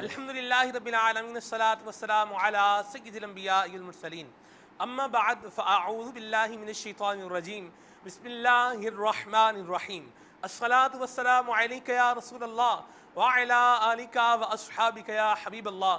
الحمدللہ رب العالمین الصلاة والسلام علی سید الانبیاء والمرسلین اما بعد فاعوذ باللہ من الشیطان الرجیم بسم اللہ الرحمن الرحیم الصلاة والسلام علیک یا رسول اللہ وعلی آلک واصحابک یا حبیب اللہ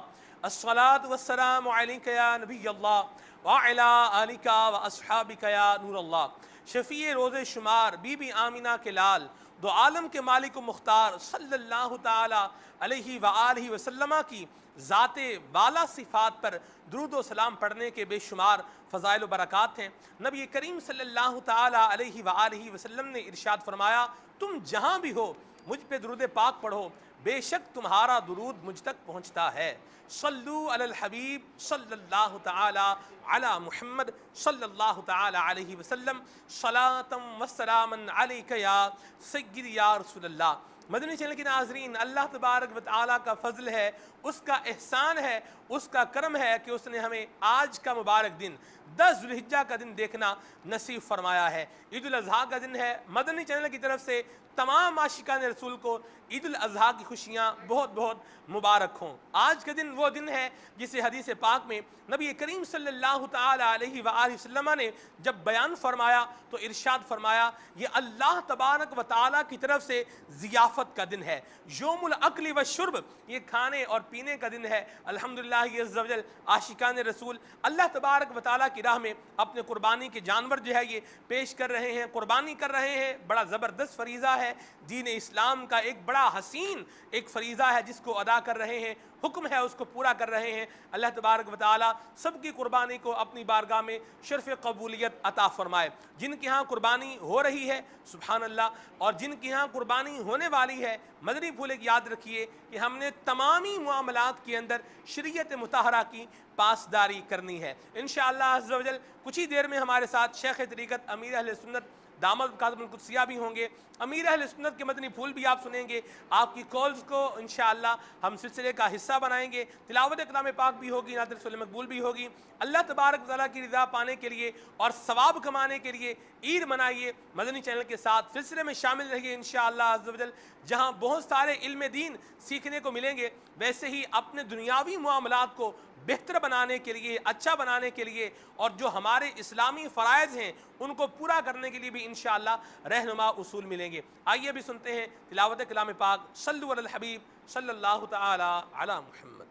الصلاة والسلام علیک یا نبی اللہ وعلی آلک واصحابک یا نور اللہ شفیع روز شمار بی بی آمینہ کے لال دو عالم کے مالک و مختار صلی اللہ تعالی علیہ وآلہ وسلم کی ذات بالا صفات پر درود و سلام پڑھنے کے بے شمار فضائل و برکات ہیں۔ نبی کریم صلی اللہ تعالی علیہ وآلہ وسلم نے ارشاد فرمایا، تم جہاں بھی ہو مجھ پہ درود پاک پڑھو، بے شک تمہارا درود مجھ تک پہنچتا ہے۔ صلو علی الحبیب صلی اللہ تعالی علی محمد صلی اللہ تعالی علیہ وسلم صلاۃ و سلاما علیک یا سید یا رسول اللہ۔ مدنی چینل کے ناظرین، اللہ تبارک و تعالیٰ کا فضل ہے، اس کا احسان ہے، اس کا کرم ہے کہ اس نے ہمیں آج کا مبارک دن 10 ذو الحجہ کا دن دیکھنا نصیب فرمایا ہے۔ عید الاضحیٰ کا دن ہے۔ مدنی چینل کی طرف سے تمام عاشقان رسول کو عید الاضحیٰ کی خوشیاں بہت بہت مبارک ہوں۔ آج کا دن وہ دن ہے جسے حدیث پاک میں نبی کریم صلی اللہ تعالی علیہ وآلہ وسلم نے جب بیان فرمایا تو ارشاد فرمایا، یہ اللہ تبارک و تعالیٰ کی طرف سے ضیافت کا دن ہے، یوم الاکل والشرب، یہ کھانے اور پینے کا دن ہے۔ الحمدللہ عز و جل عاشقان رسول اللہ تبارک و تعالیٰ کی راہ میں اپنے قربانی کے جانور جو ہے یہ پیش کر رہے ہیں، قربانی کر رہے ہیں۔ بڑا زبردست فریضہ ہے، دین اسلام کا ایک بڑا حسین ایک فریضہ ہے جس کو ادا کر رہے ہیں، حکم ہے اس کو پورا کر رہے ہیں۔ اللہ تبارک و تعالیٰ سب کی قربانی کو اپنی بارگاہ میں شرف قبولیت عطا فرمائے۔ جن کے ہاں قربانی ہو رہی ہے سبحان اللہ، اور جن کے ہاں قربانی ہونے والی ہے، مدنی پھول ایک یاد رکھیے کہ ہم نے تمامی معاملات کے اندر شریعت مطہرہ کی پاسداری کرنی ہے۔ انشاءاللہ عز و جل کچھ ہی دیر میں ہمارے ساتھ شیخ طریقت امیر اہل سنت دامت برکاتہم القدسیہ بھی ہوں گے، امیر اہل سنت کے مدنی پھول بھی آپ سنیں گے۔ آپ کی کالز کو انشاءاللہ ہم سلسلے کا حصہ بنائیں گے، تلاوت کلام پاک بھی ہوگی، نعت رسول مقبول بھی ہوگی۔ اللہ تبارک و تعالیٰ کی رضا پانے کے لیے اور ثواب کمانے کے لیے عید منائیے، مدنی چینل کے ساتھ سلسلے میں شامل رہیے انشاءاللہ عز و جل۔ جہاں بہت سارے علم دین سیکھنے کو ملیں گے، ویسے ہی اپنے دنیاوی معاملات کو بہتر بنانے کے لیے، اچھا بنانے کے لیے، اور جو ہمارے اسلامی فرائض ہیں ان کو پورا کرنے کے لیے بھی انشاءاللہ رہنما اصول ملیں گے۔ آئیے بھی سنتے ہیں تلاوت کلام پاک۔ صلو علی الحبیب صلی اللہ تعالی علی محمد۔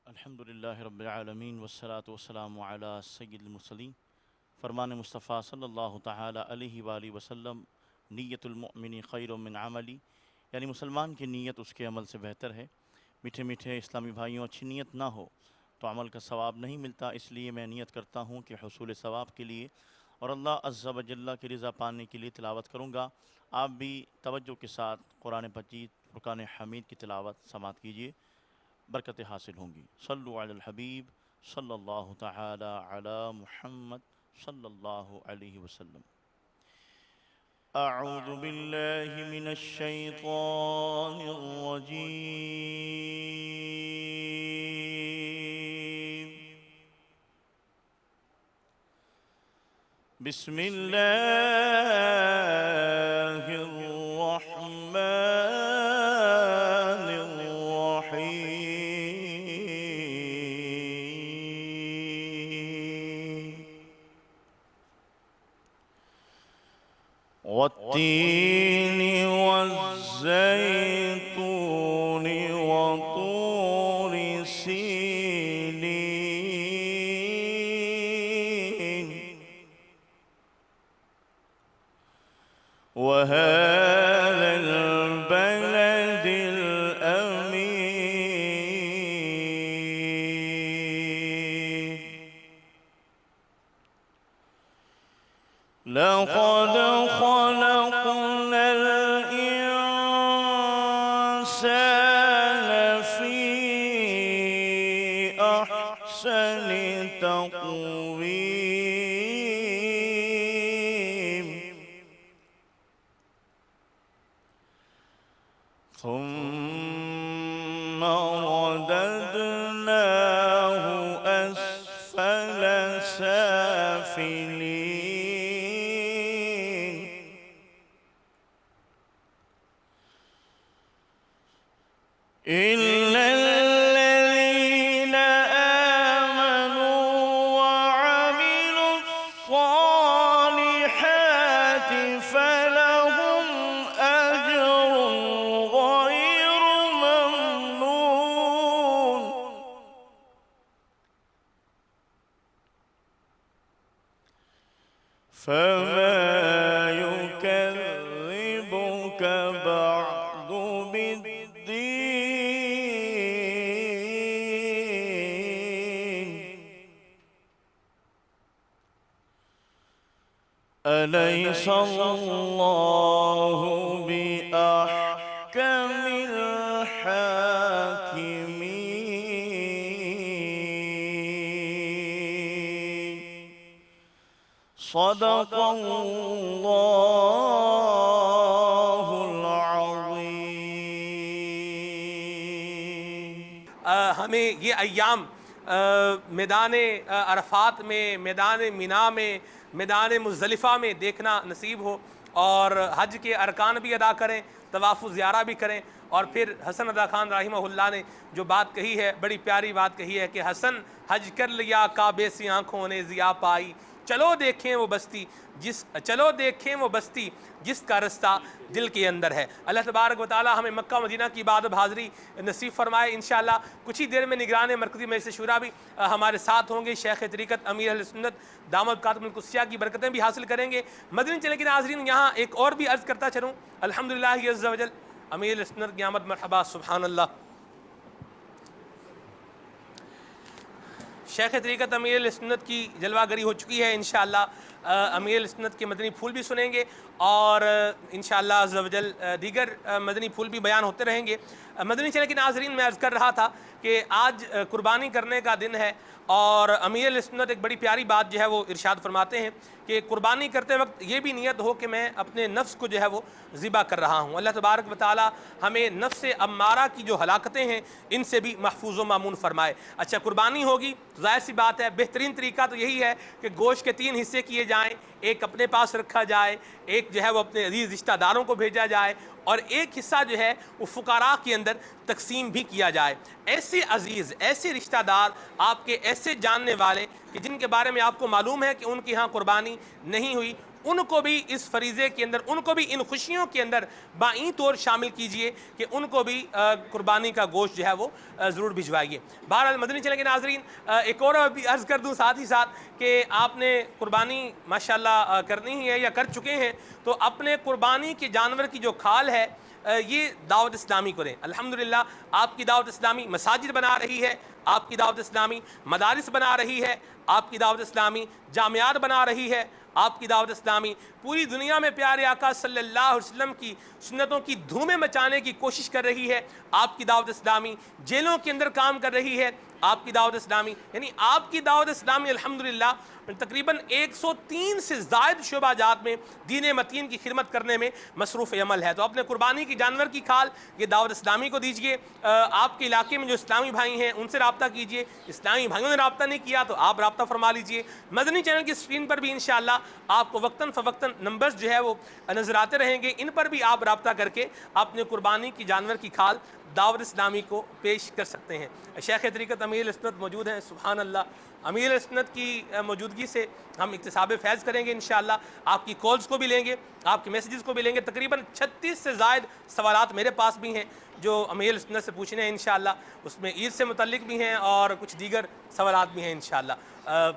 الحمدللہ رب العالمین والصلاة والسلام علی سید المرسلین۔ فرمان مصطفیٰ صلی اللہ تعالی علیہ وآلہ وسلم، نیت المؤمن خیر من عملی، یعنی مسلمان کی نیت اس کے عمل سے بہتر ہے۔ میٹھے میٹھے اسلامی بھائیوں، اچھی نیت نہ ہو تو عمل کا ثواب نہیں ملتا، اس لیے میں نیت کرتا ہوں کہ حصول ثواب کے لیے اور اللہ عز و جل کی رضا پانے کے لیے تلاوت کروں گا۔ آپ بھی توجہ کے ساتھ قرآن مجید فرقان حمید کی تلاوت سماعت کیجیے، برکتیں حاصل ہوں گی۔ صلو علی الحبیب صلی اللہ تعالی علی محمد صلی اللہ علیہ وسلم۔ اعوذ باللہ من الشیطان الرجیم، بسم اللہ الرحمن الرحیم، والتین والزیتون وطور سینین وهذا البلد الأمين لقد خلقنا الإنسان في أحسن تقويم ثم رددناه أسفل سافلين إلا الذين آمنوا وعملوا الصالحات فلهم أجر غير ممنون. فما يكذبك بعد بالدين. أليس الله بأحكم الحاكمين. صدق الله العظيم. ہمیں یہ ایام میدان عرفات میں، میدان مینا میں، میدان مزدلفہ میں دیکھنا نصیب ہو، اور حج کے ارکان بھی ادا کریں، طواف و زیارہ بھی کریں. اور پھر حسن رضا خان رحمہ اللہ نے جو بات کہی ہے، بڑی پیاری بات کہی ہے کہ حسن حج کر لیا کعبے سے آنکھوں نے ضیا پائی، چلو دیکھیں وہ بستی جس کا رستہ دل کے اندر ہے. اللہ تبارک و تعالی ہمیں مکہ مدینہ کی عبادت حاضری نصیب فرمائے. انشاءاللہ کچھ ہی دیر میں نگران مرکزی مجلس شورا بھی ہمارے ساتھ ہوں گے. شیخ طریقت امیر اہل سنت دامت کاتم القدسیہ کی برکتیں بھی حاصل کریں گے. مدنی چینل کے ناظرین، یہاں ایک اور بھی عرض کرتا چلوں، الحمدللہ عز و جل، امیر اہل سنت کی آمد مرحبا، سبحان اللہ. شیخ طریقت امیر اہل سنت کی جلوہ گری ہو چکی ہے. انشاءاللہ امیر اہل سنت کے مدنی پھول بھی سنیں گے، اور انشاءاللہ عز و جل دیگر مدنی پھول بھی بیان ہوتے رہیں گے. مدنی چینل کے ناظرین، میں عرض کر رہا تھا کہ آج قربانی کرنے کا دن ہے، اور امیر اہل سنت ایک بڑی پیاری بات جو ہے وہ ارشاد فرماتے ہیں کہ قربانی کرتے وقت یہ بھی نیت ہو کہ میں اپنے نفس کو جو ہے وہ ذبح کر رہا ہوں. اللہ تبارک و تعالی ہمیں نفس امارہ کی جو ہلاکتیں ہیں ان سے بھی محفوظ و مامون فرمائے. اچھا، قربانی ہوگی تو ظاہر سی بات ہے، بہترین طریقہ تو یہی ہے کہ گوشت کے 3 حصے کیے جائیں، ایک اپنے پاس رکھا جائے، ایک جو ہے وہ اپنے عزیز رشتہ داروں کو بھیجا جائے، اور ایک حصہ جو ہے وہ فقراء کے اندر تقسیم بھی کیا جائے. ایسے عزیز، ایسے رشتہ دار، آپ کے ایسے جاننے والے کہ جن کے بارے میں آپ کو معلوم ہے کہ ان کی ہاں قربانی نہیں ہوئی، ان کو بھی اس فریضے کے اندر، ان کو بھی ان خوشیوں کے اندر بائیں طور شامل کیجئے کہ ان کو بھی قربانی کا گوشت جو ہے وہ ضرور بھجوائیے. بہرحال مدنی چینل کے ناظرین، ایک اور بھی عرض کر دوں ساتھ ہی ساتھ کہ آپ نے قربانی ماشاءاللہ کرنی ہی ہے یا کر چکے ہیں، تو اپنے قربانی کے جانور کی جو کھال ہے یہ دعوت اسلامی کو دیں. الحمدللہ آپ کی دعوت اسلامی مساجد بنا رہی ہے، آپ کی دعوت اسلامی مدارس بنا رہی ہے، آپ کی دعوت اسلامی جامعات بنا رہی ہے، آپ کی دعوت اسلامی پوری دنیا میں پیارے آقا صلی اللہ علیہ وسلم کی سنتوں کی دھومیں مچانے کی کوشش کر رہی ہے. آپ کی دعوت اسلامی جیلوں کے اندر کام کر رہی ہے. آپ کی دعوت اسلامی، یعنی آپ کی دعوت اسلامی الحمدللہ تقریباً 103 سے زائد شعبہ جات میں دین متین کی خدمت کرنے میں مصروف عمل ہے. تو اپنے قربانی کی جانور کی کھال یہ دعوت اسلامی کو دیجئے. آپ کے علاقے میں جو اسلامی بھائی ہیں ان سے رابطہ کیجئے. اسلامی بھائیوں نے رابطہ نہیں کیا تو آپ رابطہ فرما لیجئے. مدنی چینل کی اسکرین پر بھی انشاءاللہ آپ کو وقتاً فوقتاً نمبرز جو ہے وہ نظر آتے رہیں گے. ان پر بھی آپ رابطہ کر کے اپنے قربانی کی جانور کی کھال دعوت اسلامی کو پیش کر سکتے ہیں. شیخ طریقت امیر سنت موجود ہیں، سبحان اللہ. امیر سنت کی موجودگی سے ہم اکتساب فیض کریں گے انشاءاللہ. آپ کی کالز کو بھی لیں گے، آپ کے میسیجز کو بھی لیں گے. تقریباً 36 سے زائد سوالات میرے پاس بھی ہیں جو امیر سنت سے پوچھنے ہیں انشاءاللہ. اس میں عید سے متعلق بھی ہیں اور کچھ دیگر سوالات بھی ہیں انشاءاللہ.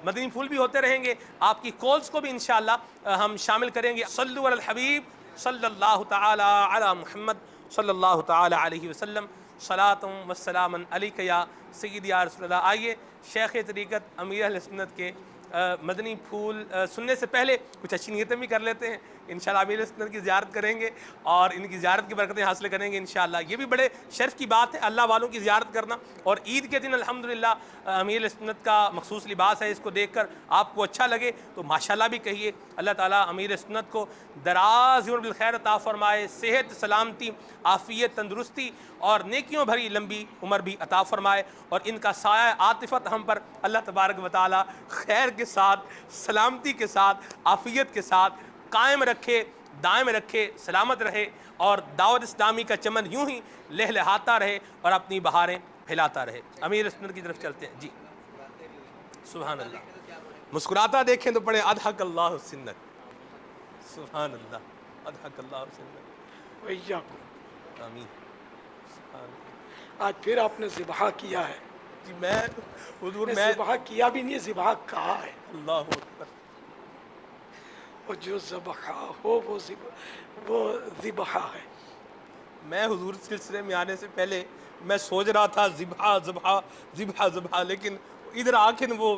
مدنی پھول بھی ہوتے رہیں گے. آپ کی کالز کو بھی انشاءاللہ ہم شامل کریں گے. صلو علی الحبیب صلی اللہ تعالی علی محمد صلی اللہ تعالی علیہ وسلم. صلاۃ و سلام علیک یا سیدی یا رسول اللہ. آئیے شیخ طریقت امیر اہل سنت کے مدنی پھول سننے سے پہلے کچھ اچھی نیتیں بھی کر لیتے ہیں. انشاءاللہ امیر سنت کی زیارت کریں گے اور ان کی زیارت کی برکتیں حاصل کریں گے انشاءاللہ. یہ بھی بڑے شرف کی بات ہے اللہ والوں کی زیارت کرنا. اور عید کے دن الحمدللہ امیر سنت کا مخصوص لباس ہے، اس کو دیکھ کر آپ کو اچھا لگے تو ماشاءاللہ بھی کہیے. اللہ تعالیٰ امیر سنت کو دراز عمر بالخیر عطا فرمائے، صحت، سلامتی، عافیت، تندرستی اور نیکیوں بھری لمبی عمر بھی عطا فرمائے. اور ان کا سایہ عاطفت ہم پر اللہ تبارک و تعالیٰ خیر کے ساتھ، سلامتی کے ساتھ، عافیت کے ساتھ قائم رکھے، دائیں میں رکھے، سلامت رہے اور دعوت اسلامی کا چمن یوں ہی لہلہاتا رہے اور اپنی بہاریں پھیلاتا رہے۔ امیر سنت کی طرف چلتے ہیں جی۔ سبحان اللہ، مسکراتا دیکھیں تو پڑھیں اضحک اللہ سنک، سبحان اللہ، اضحک اللہ سنک، وإياكم۔ آمین، سبحان اللہ۔ آج پھر آپ نے ذبح کیا ہے، جی میں حضور نے میں ذبح کیا بھی نہیں، ذبح کہا ہے۔ اللہ اکبر، اور جو ذبح ہو وہ ذبح ہے۔ میں حضور سلسلے میں آنے سے پہلے میں سوچ رہا تھا ذبح ذبح ذبح ذبح، لیکن ادھر آ کے وہ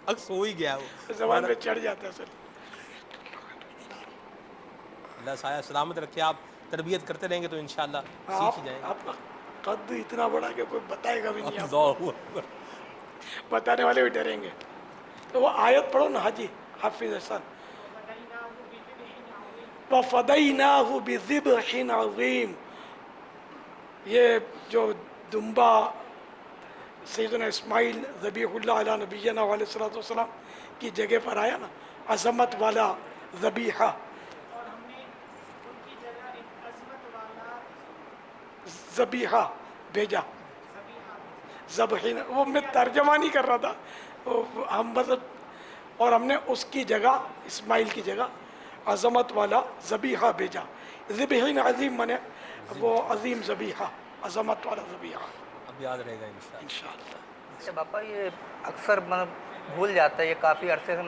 عکس ہو ہی گیا وہ زبان میں چڑھ جاتا ہے سر۔ اللہ سایہ سلامت رکھے، آپ تربیت کرتے رہیں گے تو انشاءاللہ سیکھ ہی جائیں گے۔ آپ کا قد اتنا بڑا کہ کوئی بتائے گا بھی نہیں، آپ اللہ اکبر، بتانے والے بھی ڈریں گے۔ تو وہ آیت پڑھو نا حاجی حافظ احسان، وَفَدَيْنَاهُ بِذِبْحٍ عَظِيمٍ۔ یہ جو دمبا سیدنا اسماعیل ذبیح اللہ علیہ نبینا علیہ الصلوۃ والسلام کی جگہ پر آیا نا، عظمت والا ذبیحہ، ذبیحہ بھیجا، ذبحین، وہ میں ترجمہ نہیں کر رہا تھا، ہم مطلب، اور ہم نے اس کی جگہ، اسماعیل کی جگہ عظمت والا ذبیحہ بھیجا۔ ذبحین عظیم منے وہ عظیم ذبیحہ، عظمت والا ذبیحہ، اب یاد رہے گا انشاءاللہ۔ انشاءاللہ۔ اچھا باپا، یہ اکثر بھول جاتا ہے، یہ کافی عرصے سے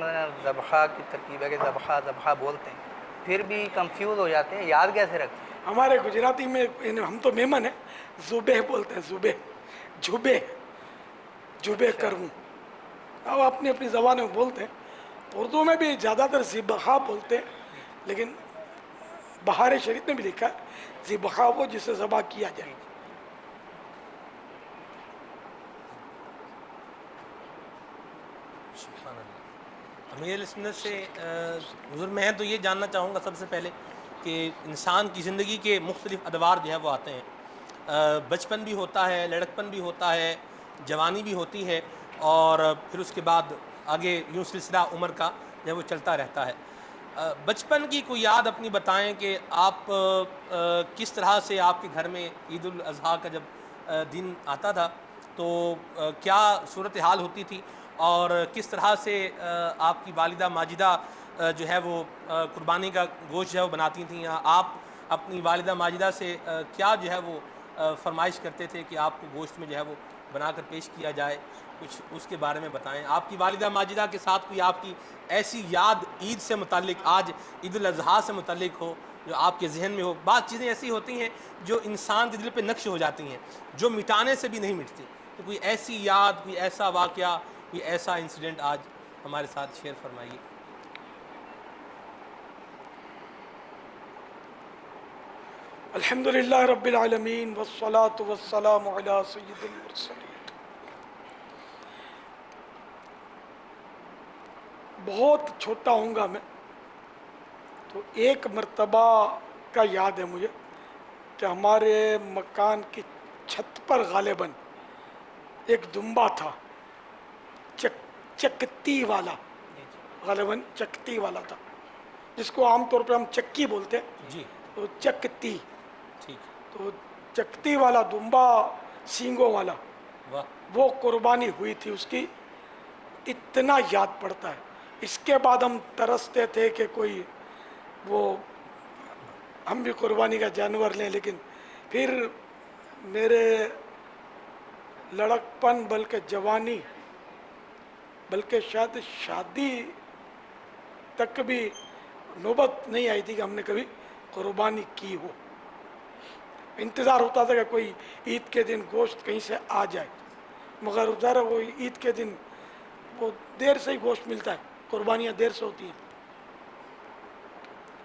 ذبحہ کی ترکیب ہے کہ ذبحہ ذبحہ بولتے ہیں، پھر بھی کنفیوز ہو جاتے ہیں، یاد کیسے رکھتے ہیں؟ ہمارے گجراتی میں ہم تو میمن ہیں، زبہ بولتے ہیں، زبہ، جھبے، جھبے کروں، اب اپنی اپنی زبان میں بولتے ہیں۔ اردو میں بھی زیادہ تر ذبحہ بولتے ہیں، لیکن بہار شریف میں بھی لکھا ہے ذبحہ وہ جسے ذبح کیا جائے۔ سبحان اللہ۔ امیر سنت سے حضور میں تو یہ جاننا چاہوں گا سب سے پہلے کہ انسان کی زندگی کے مختلف ادوار جو ہے وہ آتے ہیں، بچپن بھی ہوتا ہے، لڑکپن بھی ہوتا ہے، جوانی بھی ہوتی ہے، اور پھر اس کے بعد آگے یوں سلسلہ عمر کا جو ہے وہ چلتا رہتا ہے۔ بچپن کی کوئی یاد اپنی بتائیں کہ آپ کس طرح سے آپ کے گھر میں عید الاضحیٰ کا جب دن آتا تھا تو کیا صورتحال ہوتی تھی، اور کس طرح سے آپ کی والدہ ماجدہ جو ہے وہ قربانی کا گوشت جو ہے وہ بناتی تھیں، یا آپ اپنی والدہ ماجدہ سے کیا جو ہے وہ فرمائش کرتے تھے کہ آپ کو گوشت میں جو ہے وہ بنا کر پیش کیا جائے، کچھ اس کے بارے میں بتائیں۔ آپ کی والدہ ماجدہ کے ساتھ کوئی آپ کی ایسی یاد عید سے متعلق، آج عید الاضحیٰ سے متعلق ہو، جو آپ کے ذہن میں ہو۔ بعض چیزیں ایسی ہوتی ہیں جو انسان کے دل پہ نقش ہو جاتی ہیں، جو مٹانے سے بھی نہیں مٹتی، تو کوئی ایسی یاد، کوئی ایسا واقعہ، کوئی ایسا انسیڈنٹ آج ہمارے ساتھ شیئر فرمائیے۔ الحمدللہ رب العالمین والصلاة والسلام علی سید المرسلین۔ بہت چھوٹا ہوں گا میں، تو ایک مرتبہ کا یاد ہے مجھے کہ ہمارے مکان کی چھت پر غالباً ایک دمبا تھا، چکتی والا، غالباً چکتی والا تھا، جس کو عام طور پہ ہم چکی بولتے ہیں، جی تو چکتی، ٹھیک، تو چکتی والا دمبا، سینگوں والا، واہ، وہ قربانی ہوئی تھی اس کی، اتنا یاد پڑتا ہے۔ اس کے بعد ہم ترستے تھے کہ کوئی وہ ہم بھی قربانی کا جانور لیں، لیکن پھر میرے لڑکپن بلکہ جوانی بلکہ شاید شادی تک بھی نوبت نہیں آئی تھی کہ ہم نے کبھی قربانی کی ہو۔ انتظار ہوتا تھا کہ کوئی عید کے دن گوشت کہیں سے آ جائے، مگر ادھر وہ عید کے دن وہ دیر سے ہی گوشت ملتا ہے، قربانیاں دیر سے ہوتی ہیں،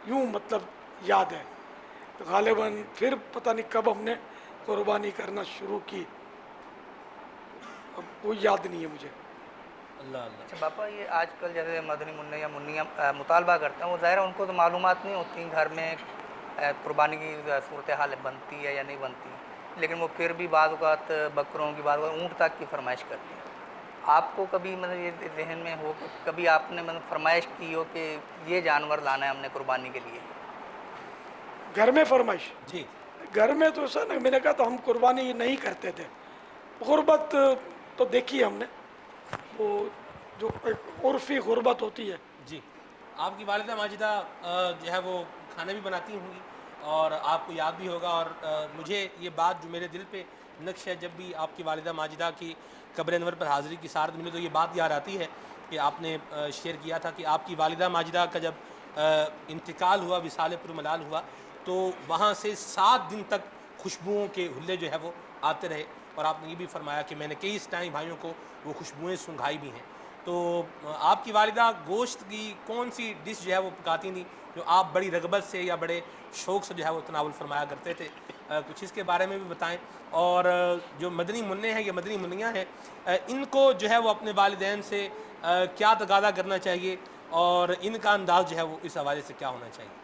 یوں مطلب یاد ہے۔ غالباً پھر پتہ نہیں کب ہم نے قربانی کرنا شروع کی، اب وہ یاد نہیں ہے مجھے۔ اللہ اللہ۔ اچھا باپا، یہ آج کل جیسے مدنی منع یا منیاں مطالبہ کرتے ہیں، وہ ظاہر ہے ان کو تو معلومات نہیں ہوتی گھر میں قربانی کی صورتحال بنتی ہے یا نہیں بنتی، لیکن وہ پھر بھی بعض اوقات بکروں کی، بعض اوقات اونٹ تک کی فرمائش کرتے ہیں۔ آپ کو کبھی مطلب یہ ذہن میں ہو کہ کبھی آپ نے مطلب فرمائش کی ہو کہ یہ جانور لانا ہے ہم نے قربانی کے لیے؟ گھر میں فرمائش جی گھر میں تو سر میں نے کہا تو ہم قربانی نہیں کرتے تھے. غربت تو دیکھی ہے ہم نے, وہ جو ایک عرفی غربت ہوتی ہے. جی. آپ کی والدہ ماجدہ جو ہے وہ کھانا بھی بناتی ہوں گی, اور آپ کو یاد بھی ہوگا, اور مجھے یہ بات جو میرے دل پہ نقش ہے, جب بھی آپ کی والدہ ماجدہ کی قبر انور پر حاضری کی سعادت ملی تو یہ بات یاد آتی ہے کہ آپ نے شیئر کیا تھا کہ آپ کی والدہ ماجدہ کا جب انتقال ہوا, وصال پر ملال ہوا, تو وہاں سے 7 دن تک خوشبوؤں کے حلے جو ہے وہ آتے رہے, اور آپ نے یہ بھی فرمایا کہ میں نے کئی اسلامی بھائیوں کو وہ خوشبوئیں سنگھائی بھی ہیں. تو آپ کی والدہ گوشت کی کون سی ڈش جو ہے وہ پکاتی تھیں جو آپ بڑی رغبت سے یا بڑے شوق سے جو ہے وہ تناول فرمایا کرتے تھے؟ کچھ اس کے بارے میں بھی بتائیں. اور جو مدنی منع ہیں یا مدنی منیاں ہیں, ان کو جو ہے وہ اپنے والدین سے کیا تقاضا کرنا چاہیے, اور ان کا انداز جو ہے وہ اس حوالے سے کیا ہونا چاہیے؟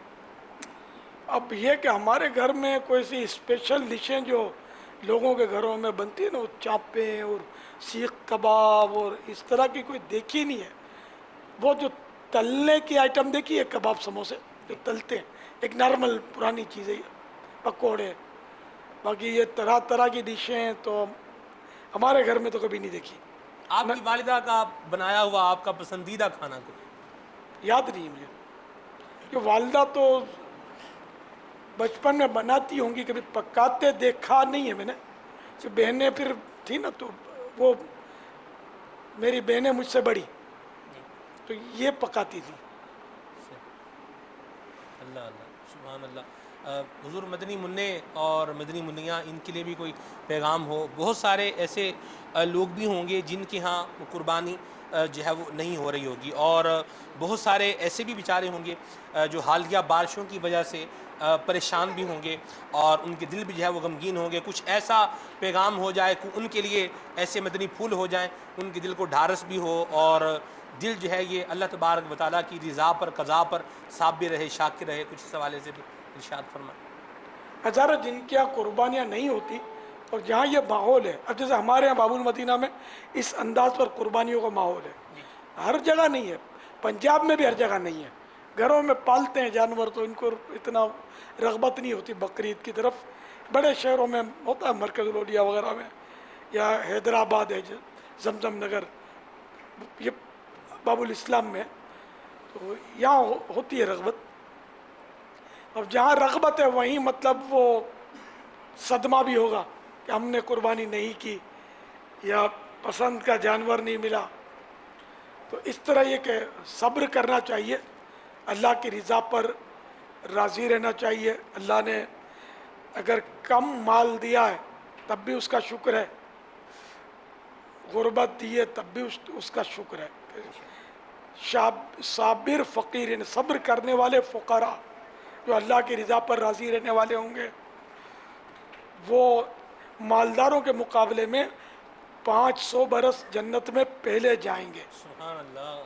اب یہ کہ ہمارے گھر میں کوئی سی اسپیشل ڈشیں جو لوگوں کے گھروں میں بنتی ہے نا, وہ چاپیں اور سیخ کباب اور اس طرح کی کوئی دیکھی نہیں ہے. وہ جو تلنے کی آئٹم دیکھی ہے, کباب سموسے جو تلتے ہیں, ایک نارمل پرانی چیز ہے, پکوڑے. باقی یہ طرح طرح کی ڈشیں تو ہمارے گھر میں تو کبھی نہیں دیکھی. آپ کی والدہ کا بنایا ہوا آپ کا پسندیدہ کھانا کو یاد نہیں ہے مجھے, کہ والدہ تو بچپن میں بناتی ہوں گی, کبھی پکاتے دیکھا نہیں ہے میں نے. بہنیں پھر تھی نا, تو وہ میری بہنیں مجھ سے بڑی, تو یہ پکاتی تھی. اللہ اللہ سبحان اللہ. حضور مدنی منع اور مدنی منیاں, ان کے لیے بھی کوئی پیغام ہو. بہت سارے ایسے لوگ بھی ہوں گے جن کے ہاں قربانی جو ہے وہ نہیں ہو رہی ہوگی, اور بہت سارے ایسے بھی بیچارے ہوں گے جو حالیہ بارشوں کی وجہ سے پریشان بھی ہوں گے, اور ان کے دل بھی جو ہے وہ غمگین ہوں گے. کچھ ایسا پیغام ہو جائے کہ ان کے لیے ایسے مدنی پھول ہو جائیں, ان کے دل کو ڈھارس بھی ہو, اور دل جو ہے یہ اللہ تبارک و تعالیٰ کی رضا پر قضا پر صابر رہے, شاکر رہے. کچھ اس حوالے سے بھی ارشاد فرمائیں. ہزاروں جن کی یہاں قربانیاں نہیں ہوتی اور جہاں یہ ماحول ہے, اب جیسے ہمارے یہاں باب المدینہ میں اس انداز پر قربانیوں کا ماحول ہے. ہر جگہ نہیں ہے, پنجاب میں بھی ہر جگہ نہیں ہے. گھروں میں پالتے ہیں جانور تو ان کو اتنا رغبت نہیں ہوتی بقرعید کی طرف. بڑے شہروں میں ہوتا ہے, مرکز الولیا وغیرہ میں, یا حیدرآباد ہے, زمزم نگر, یہ باب الاسلام میں, تو یہاں ہوتی ہے رغبت. اب جہاں رغبت ہے وہیں مطلب وہ صدمہ بھی ہوگا کہ ہم نے قربانی نہیں کی یا پسند کا جانور نہیں ملا. تو اس طرح یہ کہ صبر کرنا چاہیے, اللہ کی رضا پر راضی رہنا چاہیے. اللہ نے اگر کم مال دیا ہے تب بھی اس کا شکر ہے, غربت دی ہے تب بھی اس کا شکر ہے. صابر فقیر, یعنی صبر کرنے والے فقراء جو اللہ کی رضا پر راضی رہنے والے ہوں گے, وہ مالداروں کے مقابلے میں 500 برس جنت میں پہلے جائیں گے. سبحان اللہ.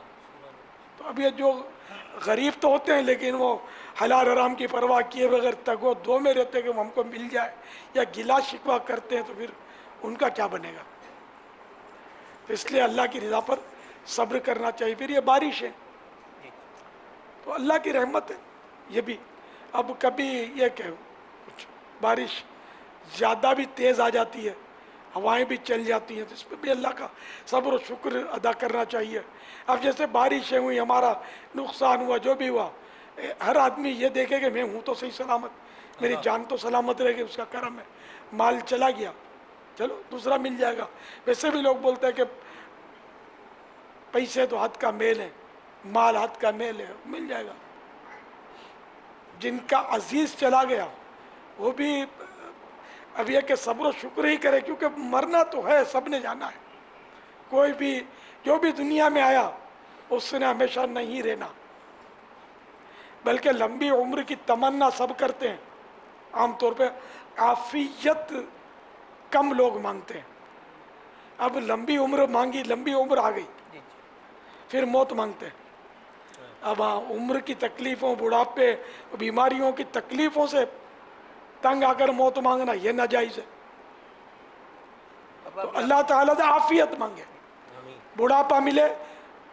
تو اب یہ جو غریب تو ہوتے ہیں لیکن وہ حلال حرام کی پرواہ کیے بغیر تگو دو میں رہتے کہ ہم کو مل جائے, یا گلا شکوہ کرتے ہیں, تو پھر ان کا کیا بنے گا. تو اس لیے اللہ کی رضا پر صبر کرنا چاہیے. پھر یہ بارش ہے تو اللہ کی رحمت ہے یہ بھی. اب کبھی یہ کہ کچھ بارش زیادہ بھی تیز آ جاتی ہے, ہوائیں بھی چل جاتی ہیں, تو اس پہ بھی اللہ کا صبر و شکر ادا کرنا چاہیے. اب جیسے بارشیں ہوئی, ہمارا نقصان ہوا, جو بھی ہوا, ہر آدمی یہ دیکھے کہ میں ہوں تو صحیح سلامت, میری جان تو سلامت رہے گی, اس کا کرم ہے. مال چلا گیا, چلو دوسرا مل جائے گا. ویسے بھی لوگ بولتے ہیں کہ پیسے تو ہاتھ کا میل ہے, مال ہاتھ کا میل ہے, مل جائے گا. جن کا عزیز چلا گیا وہ بھی اب یہ کہ صبر و شکر ہی کرے, کیونکہ مرنا تو ہے, سب نے جانا ہے. کوئی بھی جو بھی دنیا میں آیا اس نے ہمیشہ نہیں رہنا, بلکہ لمبی عمر کی تمنا سب کرتے ہیں. عام طور پہ عافیت کم لوگ مانگتے ہیں. اب لمبی عمر مانگی, لمبی عمر آ گئی, پھر موت مانگتے ہیں. اب عمر کی تکلیفوں, بڑھاپے, بیماریوں کی تکلیفوں سے تنگ آ کر موت مانگنا یہ ناجائز ہے. تو اللہ تعالیٰ سے عافیت مانگے, بڑھاپا ملے,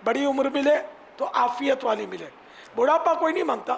بڑی عمر ملے تو عافیت والی ملے. بڑھاپا کوئی نہیں مانگتا,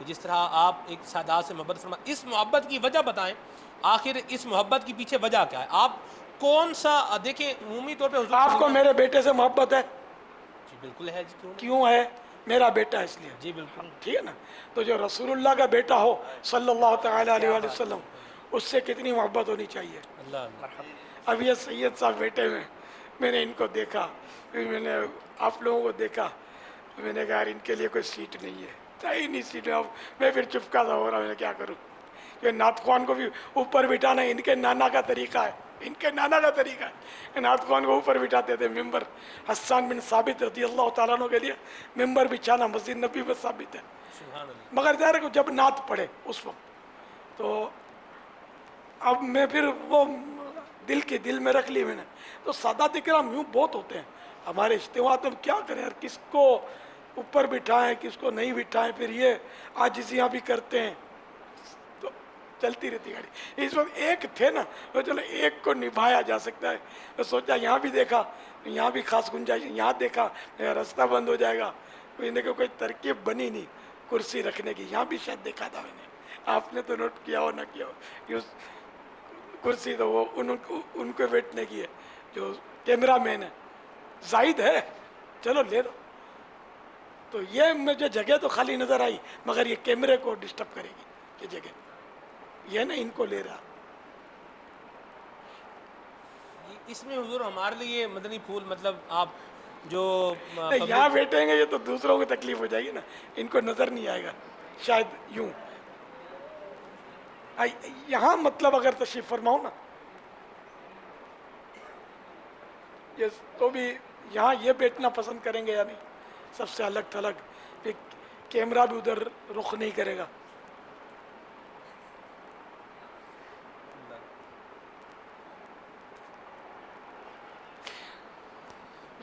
کہ جس طرح آپ ایک سادات سے محبت فرما، اس محبت کی وجہ بتائیں، آخر اس محبت کی پیچھے وجہ کیا ہے؟ آپ کون سا دیکھیں عمومی طور پہ حضور آپ صلی کو اللہ- میرے بیٹے سے محبت ہے؟ جی بالکل ہے جی، کیوں نہیں؟ کیوں ہے؟ میرا بیٹا ہے اس لیے، جی بالکل، ٹھیک ہے نا؟ تو جو رسول اللہ کا بیٹا ہو صلی اللہ تعالیٰ علیہ وآلہ وسلم، اس سے کتنی محبت ہونی چاہیے۔ اللہ اللہ۔ اب یہ سید صاحب بیٹے میں نے ان کو دیکھا، پھر میں نے آپ لوگوں کو دیکھا، میں نے کہا یار ان کے لیے کوئی سیٹ نہیں ہے، صحیح نہیں سیٹ ہے۔ اب میں پھر چپکا سا ہو رہا، میں کیا کروں؟ کہ نعت خوان کو بھی اوپر بٹھانا ان کے نانا کا طریقہ ہے، ان کے نانا کا طریقہ ہے، نعت خوان کو اوپر بٹھاتے تھے۔ ممبر حسان بن ثابت رضی اللہ تعالیٰ عنہ کے لیے ممبر بچھانا مسجد نبی میں ثابت ہے، سبحان اللہ۔ مگر ظاہر ہے کہ جب نعت پڑھے اس وقت تو اب میں پھر وہ دل میں رکھ لی میں نے۔ تو سادات کرام یوں بہت ہوتے ہیں ہمارے اجتماعات میں، کیا کریں یار، کس کو اوپر بٹھائیں کس کو نہیں بٹھائیں، پھر یہ عاجزیاں بھی کرتے ہیں، تو چلتی رہتی گاڑی۔ اس وقت ایک تھے نا، وہ چلو ایک کو نبھایا جا سکتا ہے، میں سوچا یہاں بھی دیکھا، یہاں بھی خاص گنجائش، یہاں دیکھا راستہ بند ہو جائے گا، کوئی ترکیب بنی نہیں کرسی رکھنے کی، یہاں بھی شاید دیکھا تھا میں نے، آپ نے تو نوٹ کیا ہو نہ کیا ہو، کرسی تو وہ ان کو بیٹھنے کی ہے، جو کیمرہ مین ہے زاہد ہے، چلو لے لو۔ تو یہ مجھے جگہ تو خالی نظر آئی، مگر یہ کیمرے کو ڈسٹرب کرے گی یہ جگہ، یہ نا ان کو لے رہا۔ اس میں حضور ہمارے لیے مدنی پھول، مطلب آپ جو یہاں بیٹھیں گے یہ تو دوسروں کو تکلیف ہو جائے گی نا، ان کو نظر نہیں آئے گا شاید یوں۔ یہاں مطلب اگر تشریف فرماؤ نا، یہ تو بھی یہاں یہ بیٹھنا پسند کریں گے یا نہیں، سب سے الگ تھلگ، پھر کیمرہ بھی ادھر رخ نہیں کرے گا۔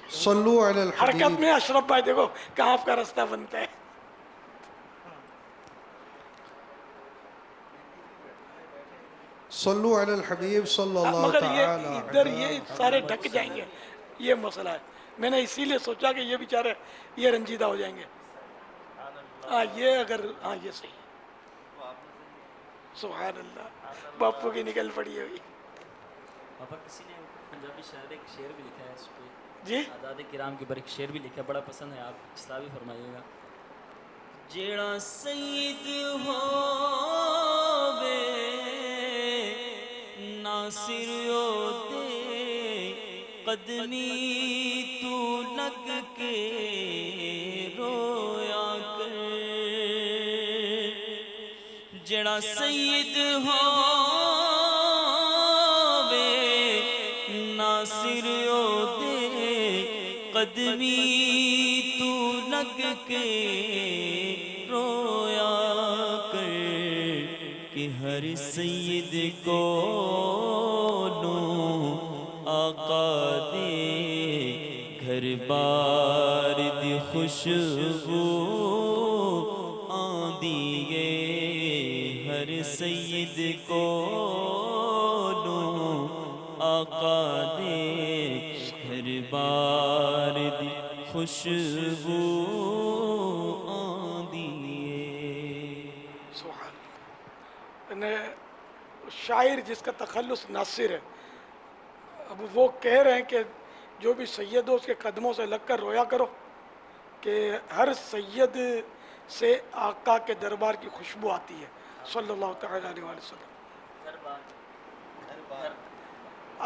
صلو علی حرکت الحبیب میں اشرف بھائی دیکھو کہاں آپ کا راستہ بنتا ہے۔ صلو علی الحبیب صلی اللہ مگر تعالی یہ ادھر علی یہ سارے ڈھک جائیں گے، یہ مسئلہ ہے۔ میں نے اسی لیے سوچا کہ یہ بیچارے یہ رنجیدہ ہو جائیں گے۔ ہاں یہ اگر ہاں یہ صحیح ہے، سبحان اللہ، باپو کی نکل پڑی ہوئی۔ پاپا کسی نے پنجابی شاعر ایک شعر بھی لکھا ہے اس پہ، جی آزاد کرام کے اوپر ایک شعر بھی لکھا ہے، بڑا پسند ہے، آپ اصلاح بھی فرمائیے گا۔ جیڑا سید ہووے ناصر او دے قدمی تو لگ کے رویا کر، جیڑا سید ہووے ناصر او دے قدمی تو لگ کے رویا کر، کہ ہر سید کو آقا دے گھر بار دی خوشبو آندی ہے، ہر سید کو آقا دے گھر بار دی خوشبو آندی ہے۔ سبحان اللہ۔ شاعر جس کا تخلص ناصر ہے، اب وہ کہہ رہے ہیں کہ جو بھی سید ہو اس کے قدموں سے لگ کر رویا کرو، کہ ہر سید سے آقا کے دربار کی خوشبو آتی ہے صلی اللہ تعالیٰ علیہ وسلم،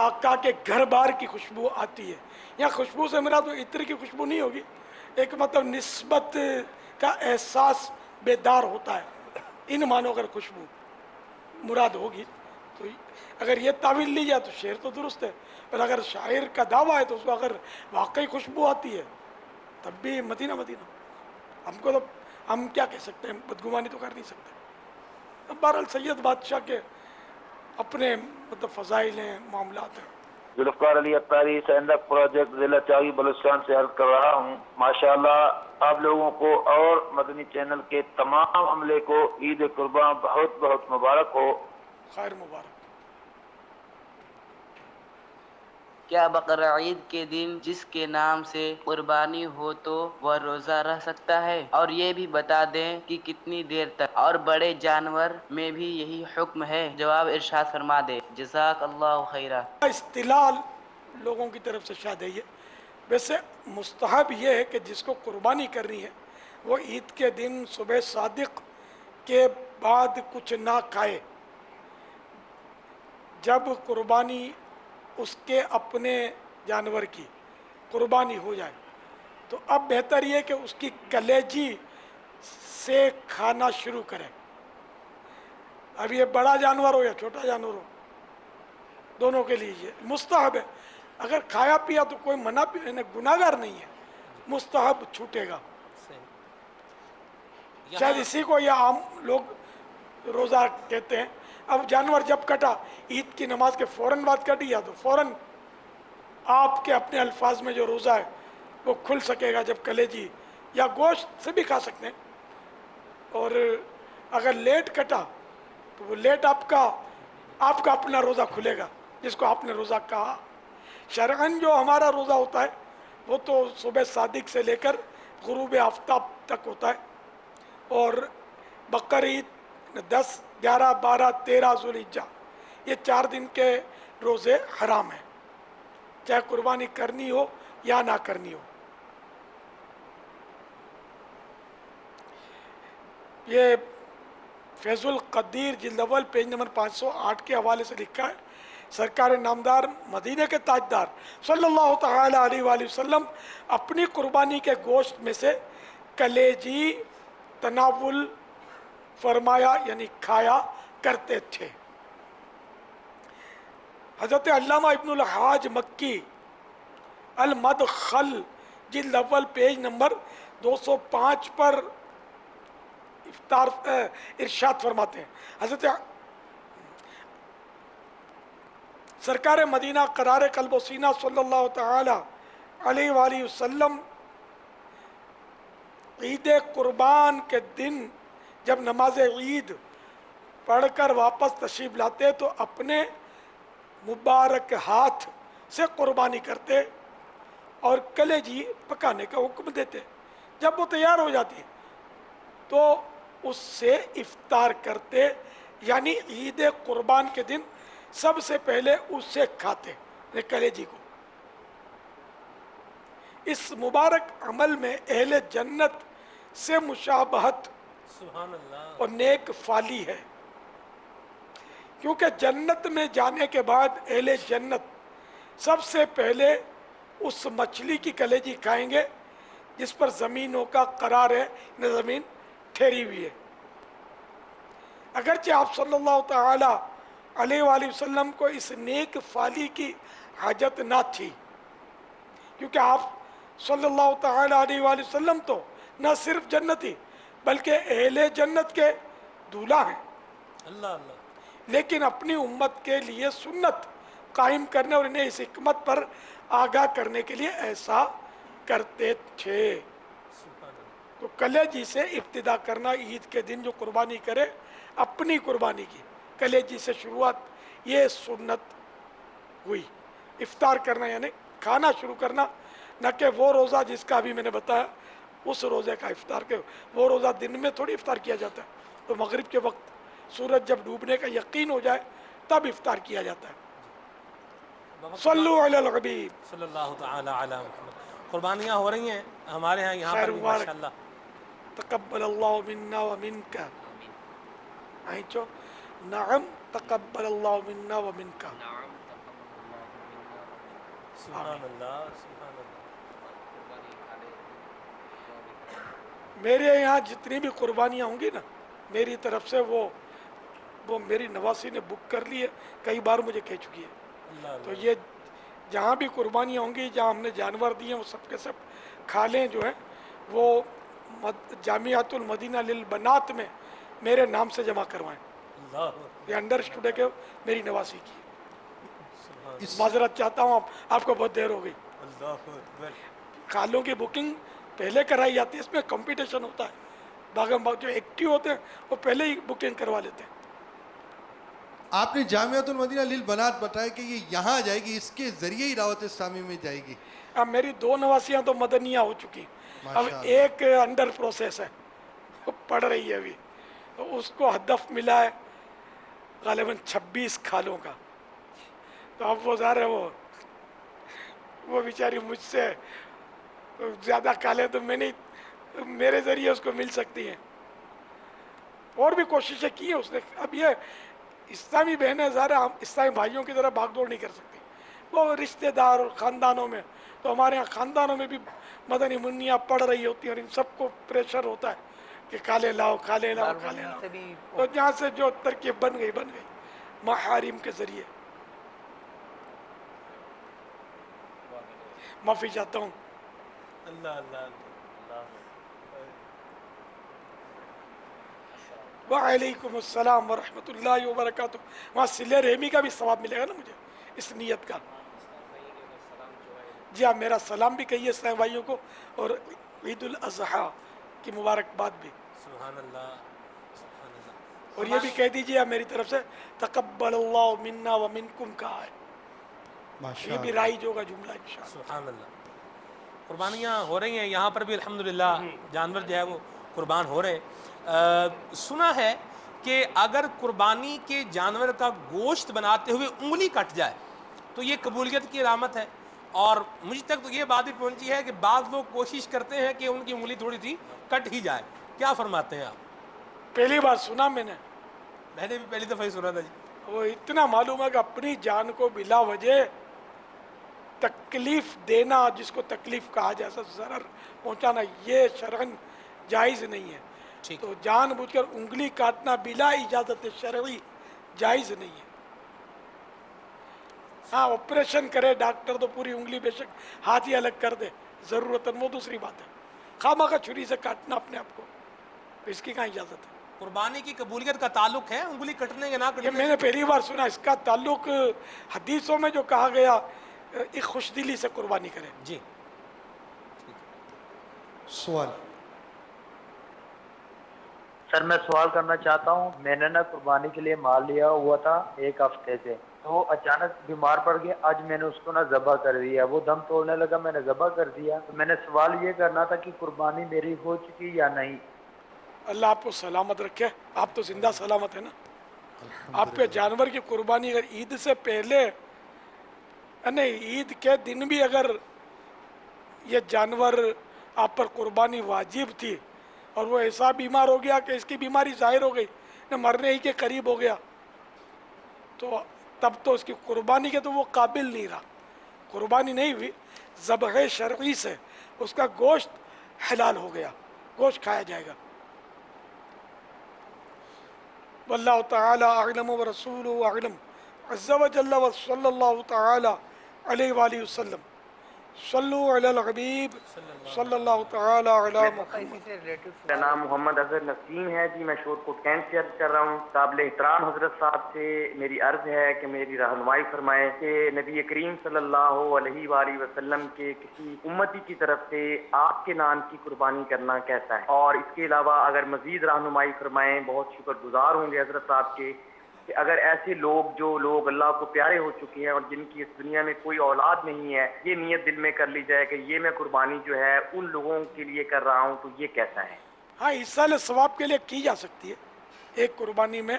آقا کے گھر بار کی خوشبو آتی ہے۔ یہاں خوشبو سے میرا تو عطر کی خوشبو نہیں ہوگی، ایک مطلب نسبت کا احساس بیدار ہوتا ہے، ان معنوں اگر خوشبو مراد ہوگی تو اگر یہ تعویل لی جائے تو شعر تو درست ہے، اور اگر شاعر کا دعویٰ ہے تو اس کو اگر واقعی خوشبو آتی ہے تب بھی مدینہ مدینہ، ہم کو تو ہم کیا کہہ سکتے ہیں، بدگمانی تو کر نہیں سکتے۔ اب بہرحال سید بادشاہ کے اپنے مطلب فضائل ہیں، معاملات ہیں۔ ذوالفقار علی اطاری سیندک پروجیکٹ ضلع چاوی بلوچستان سے عرض کر رہا ہوں، ماشاءاللہ آپ لوگوں کو اور مدنی چینل کے تمام عملے کو عید قربان بہت بہت مبارک ہو۔ خیر مبارک۔ کیا بقرعید کے دن جس کے نام سے قربانی ہو تو وہ روزہ رہ سکتا ہے؟ اور یہ بھی بتا دیں کہ کتنی دیر تک، اور بڑے جانور میں بھی یہی حکم ہے؟ جواب ارشاد فرما دے، جزاک اللہ خیرہ۔ استلال لوگوں کی طرف سے شاید ہے یہ، ویسے مستحب یہ ہے کہ جس کو قربانی کرنی ہے وہ عید کے دن صبح صادق کے بعد کچھ نہ کھائے، جب قربانی اس کے اپنے جانور کی قربانی ہو جائے تو اب بہتر یہ کہ اس کی کلیجی سے کھانا شروع کرے۔ اب یہ بڑا جانور ہو یا چھوٹا جانور ہو، دونوں کے لیے یہ مستحب ہے۔ اگر کھایا پیا تو کوئی منع گناہگار نہیں ہے، مستحب چھوٹے گا۔ شاید اسی کو یہ عام لوگ روزہ کہتے ہیں۔ اب جانور جب کٹا، عید کی نماز کے فوراً بعد کٹ گیا تو فوراً آپ کے اپنے الفاظ میں جو روزہ ہے وہ کھل سکے گا، جب کلیجی یا گوشت سے بھی کھا سکتے ہیں۔ اور اگر لیٹ کٹا تو وہ لیٹ آپ کا اپنا روزہ کھلے گا، جس کو آپ نے روزہ کہا۔ شرعاً جو ہمارا روزہ ہوتا ہے وہ تو صبح صادق سے لے کر غروب آفتاب تک ہوتا ہے، اور بقرعید 10، 11، 12، 13 ذوالحجہ یہ 4 دن کے روزے حرام ہیں، چاہے قربانی کرنی ہو یا نہ کرنی ہو۔ یہ فیض القدیر جلد اول پیج نمبر 508 کے حوالے سے لکھا ہے، سرکار نامدار مدینہ کے تاجدار صلی اللہ تعالی علیہ وآلہ وسلم اپنی قربانی کے گوشت میں سے کلیجی تناول فرمایا یعنی کھایا کرتے تھے۔ حضرت علامہ ابن الحاج مکی المدخل جلد اول پیج نمبر 205 پر افطار ارشاد فرماتے ہیں، حضرت سرکار مدینہ قرار قلب و سینہ صلی اللہ تعالی علیہ وآلہ وسلم عید قربان کے دن جب نماز عید پڑھ کر واپس تشریف لاتے تو اپنے مبارک ہاتھ سے قربانی کرتے اور کلیجی پکانے کا حکم دیتے۔ جب وہ تیار ہو جاتی تو اس سے افطار کرتے، یعنی عید قربان کے دن سب سے پہلے اس سے کھاتے کلیجی کو۔ اس مبارک عمل میں اہل جنت سے مشابہت سبحان اللہ اور نیک فالی ہے، کیونکہ جنت میں جانے کے بعد اہل جنت سب سے پہلے اس مچھلی کی کلیجی کھائیں گے جس پر زمینوں کا قرار ہے، زمین ٹھہری ہوئی ہے۔ اگرچہ آپ صلی اللہ تعالی علیہ وآلہ وسلم کو اس نیک فالی کی حاجت نہ تھی، کیونکہ آپ صلی اللہ تعالی علیہ وآلہ وسلم تو نہ صرف جنتی بلکہ اہل جنت کے دولہا ہیں، اللہ اللہ، لیکن اپنی امت کے لیے سنت قائم کرنے اور انہیں اس حکمت پر آگاہ کرنے کے لیے ایسا کرتے تھے۔ تو کلیجی سے ابتدا کرنا، عید کے دن جو قربانی کرے اپنی قربانی کی کلیجی سے شروعات، یہ سنت ہوئی۔ افطار کرنا یعنی کھانا شروع کرنا، نہ کہ وہ روزہ جس کا ابھی میں نے بتایا اس روزے کا افطار، کہ وہ روزہ دن میں تھوڑی افطار کیا جاتا ہے، تو مغرب کے وقت سورج جب ڈوبنے کا یقین ہو جائے تب افطار کیا جاتا ہے۔ صلو علی الحبیب صلی اللہ تعالی علی محمد۔ قربانیاں ہو رہی ہیں ہمارے ہاں یہاں خیر پر بھی مبارک۔ ماشاءاللہ۔ تقبل اللہ منا ومنک، آئیچو نعم تقبل اللہ منا ومنک۔ سبحان اللہ سبحان اللہ۔ میرے یہاں جتنی بھی قربانیاں ہوں گی نا میری طرف سے، وہ میری نواسی نے بک کر لی ہے، کئی بار مجھے کہہ چکی ہے۔ تو یہ جہاں بھی قربانیاں ہوں گی، جہاں ہم نے جانور دیے وہ سب کے سب کھالیں جو ہیں وہ جامعۃ المدینہ للبنات میں میرے نام سے جمع کروائیں۔ یہ انڈرسٹوڈ ہے کہ میری نواسی کی۔ معذرت چاہتا ہوں، آپ کو بہت دیر ہو گئی۔ کھالوں کی بکنگ پہلے کرائی جاتی ہے، اس میں کمپٹیشن ہوتا ہے، باغ جو ایکٹیو ہوتے ہیں وہ پہلے ہی بکنگ کروا لیتے ہیں۔ آپ نے جامعۃ المدینہ للبنات بتایا کہ یہ یہاں جائے گی، اس کے ذریعے ہی دعوت اسلامی میں جائے گی. اب میری 2 نواسیاں تو مدنیہ ہو چکی، اب ماشاء اللہ. ایک انڈر پروسیس ہے، وہ پڑھ رہی ہے ابھی، تو اس کو ہدف ملا ہے غالباً 26 کھالوں کا. تو اب وہ ظاہر ہے وہ بیچاری مجھ سے زیادہ کھالے تو میں نہیں، میرے ذریعے اس کو مل سکتی ہیں. اور بھی کوششیں کی ہیں اس نے. اب یہ اسلامی بہنیں ظاہر ہم اسلامی بھائیوں کی طرح بھاگ دوڑ نہیں کر سکتی، وہ رشتہ دار اور خاندانوں میں، تو ہمارے یہاں خاندانوں میں بھی مدنی منیاں پڑھ رہی ہوتی ہیں اور ان سب کو پریشر ہوتا ہے کہ کھالے لاؤ کھالے لاؤ کھالے لاؤ. سے بھی تو جہاں سے جو ترکیب بن گئی محارم کے ذریعے. معافی چاہتا ہوں. اللہ اللہ اللہ. وعلیکم السلام ورحمۃ اللہ وبرکاتہ. وہاں صلہ رحمی کا بھی ثواب ملے گا نا مجھے اس نیت کا. جی ہاں، میرا سلام بھی کہیے اسلام بھائیوں کو اور عید الاضحیٰ کی مبارکباد بھی. سبحان اللہ سبحان اللہ. اور یہ بھی کہہ دیجیے میری طرف سے تقبل اللہ منا ومنکم کا ہے، ماشاء یہ بھی اللہ. رائج ہوگا جملہ انشاءاللہ. سبحان اللہ. قربانیاں ہو رہی ہیں یہاں پر بھی الحمدللہ، جانور جو ہے وہ قربان ہو رہے. سنا ہے کہ اگر قربانی کے جانور کا گوشت بناتے ہوئے انگلی کٹ جائے تو یہ قبولیت کی علامت ہے. اور مجھ تک تو یہ بات بھی پہنچی ہے کہ بعض لوگ کوشش کرتے ہیں کہ ان کی انگلی تھوڑی سی کٹ ہی جائے. کیا فرماتے ہیں آپ؟ پہلی بار سنا میں نے بھی پہلی دفعہ ہی سنا تھا جی. وہ اتنا معلوم ہے کہ اپنی جان کو بلا وجہ تکلیف دینا، جس کو تکلیف کہا جائے، ضرر پہنچانا، یہ شرعن جائز نہیں ہے. ٹھیک. تو جان بوجھ کر انگلی کاٹنا بلا اجازت شرعی جائز نہیں ہے. ہاں آپریشن کرے ڈاکٹر تو پوری انگلی بے شک ہاتھ ہی الگ کر دے ضرورتاً، وہ دوسری بات ہے. خامہ کا چھری سے کاٹنا اپنے آپ کو، اس کی کہاں اجازت ہے؟ قربانی کی قبولیت کا تعلق ہے انگلی کٹنے یا نہ یہ کٹنے میں نے پہلی بار سنا. اس کا تعلق حدیثوں میں جو کہا گیا ایک خوش دلی سے قربانی کرے. جی. سوال. سر میں سوال کرنا چاہتا ہوں. میں نے نا قربانی کے لیے مال لیا ہوا تھا 1 ہفتے سے، تو اچانک بیمار پڑ گیا. آج میں نے اس کو نا ذبح کر دیا، وہ دم توڑنے لگا، میں نے ذبح کر دیا. تو میں نے سوال یہ کرنا تھا کہ قربانی میری ہو چکی یا نہیں. اللہ آپ کو سلامت رکھے. آپ تو زندہ سلامت ہے نا. آپ کے جانور کی قربانی اگر عید سے پہلے، نہیں عید کے دن بھی اگر یہ جانور آپ پر قربانی واجب تھی اور وہ ایسا بیمار ہو گیا کہ اس کی بیماری ظاہر ہو گئی، نہ مرنے ہی کے قریب ہو گیا، تو تب تو اس کی قربانی کے تو وہ قابل نہیں رہا. قربانی نہیں ہوئی، ذبح شرعی سے اس کا گوشت حلال ہو گیا، گوشت کھایا جائے گا. واللہ تعالی اعلم ورسولہ اعلم عز وجل وصلی اللہ تعالی علیہ وآلہ وسلم. صلو علی الحبیب صلی اللہ تعالی علی محمد. اسی سے ریلیٹڈ میرا نام محمد اظہر نسیم ہے جی، میں شور کوٹ کینٹ سے عرض کر رہا ہوں. قابل احترام حضرت صاحب سے میری عرض ہے کہ میری رہنمائی فرمائے کہ نبی کریم صلی اللہ علیہ وآلہ وسلم کے کسی امتی کی طرف سے آپ کے نام کی قربانی کرنا کیسا ہے، اور اس کے علاوہ اگر مزید رہنمائی فرمائیں. بہت شکر گزار ہوں گے حضرت صاحب کے کہ اگر ایسے جو لوگ اللہ کو پیارے ہو چکے ہیں اور جن کی اس دنیا میں کوئی اولاد نہیں ہے، یہ نیت دل میں کر لی جائے کہ یہ میں قربانی جو ہے ان لوگوں کے لیے کر رہا ہوں، تو یہ کیسا ہے؟ ہاں ایصال ثواب کے لیے کی جا سکتی ہے. ایک قربانی میں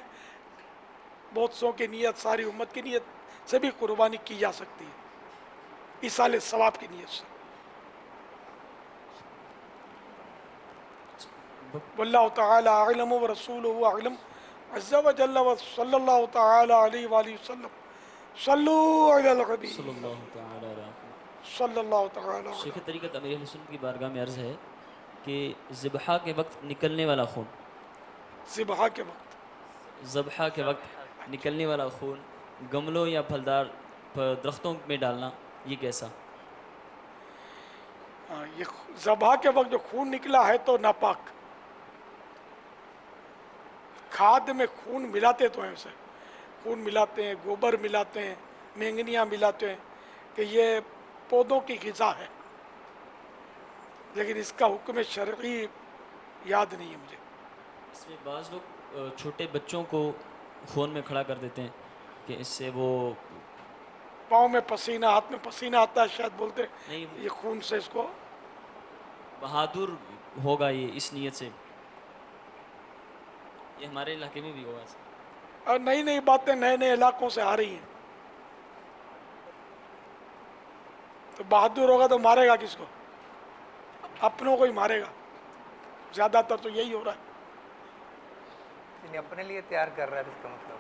بہت سو کی نیت، ساری امت کی نیت سے بھی قربانی کی جا سکتی ہے، ایصال ثواب کی نیت سے. واللہ تعالی اعلم ورسولہ اعلم عز وجل وصلی اللہ تعالی علیہ وآلہ وسلم. صلو علی الحبیب صلی اللہ تعالی علیہ صلی اللہ تعالی علیہ. شیخ طریقت امیر اہل سنت کی بارگاہ میں عرض ہے کہ ذبح کے وقت نکلنے والا خون، ذبح کے وقت ذبح کے وقت نکلنے والا خون گملوں یا پھلدار درختوں میں ڈالنا، یہ کیسا؟ یہ ذبح کے وقت جو خون نکلا ہے تو ناپاک. کھاد میں خون ملاتے تو ہیں، اسے خون ملاتے ہیں، گوبر ملاتے ہیں، مینگنیاں ملاتے ہیں کہ یہ پودوں کی غذا ہے، لیکن اس کا حکم شرعی یاد نہیں ہے مجھے. اس میں بعض لوگ چھوٹے بچوں کو خون میں کھڑا کر دیتے ہیں کہ اس سے وہ پاؤں میں پسینہ، ہاتھ میں پسینہ آتا ہے، شاید بولتے ہیں نہیں یہ خون سے اس کو بہادر ہوگا یہ اس نیت سے. یہ ہمارے علاقے میں بھی ہوا ایسا. اور نئی نئی باتیں نئے نئے علاقوں سے آ رہی ہیں. تو بہادر ہوگا تو مارے گا کس کو؟ اپنوں کو ہی مارے گا. زیادہ تر تو یہی ہو رہا ہے. یعنی اپنے لیے تیار کر رہا ہے اس کا مطلب.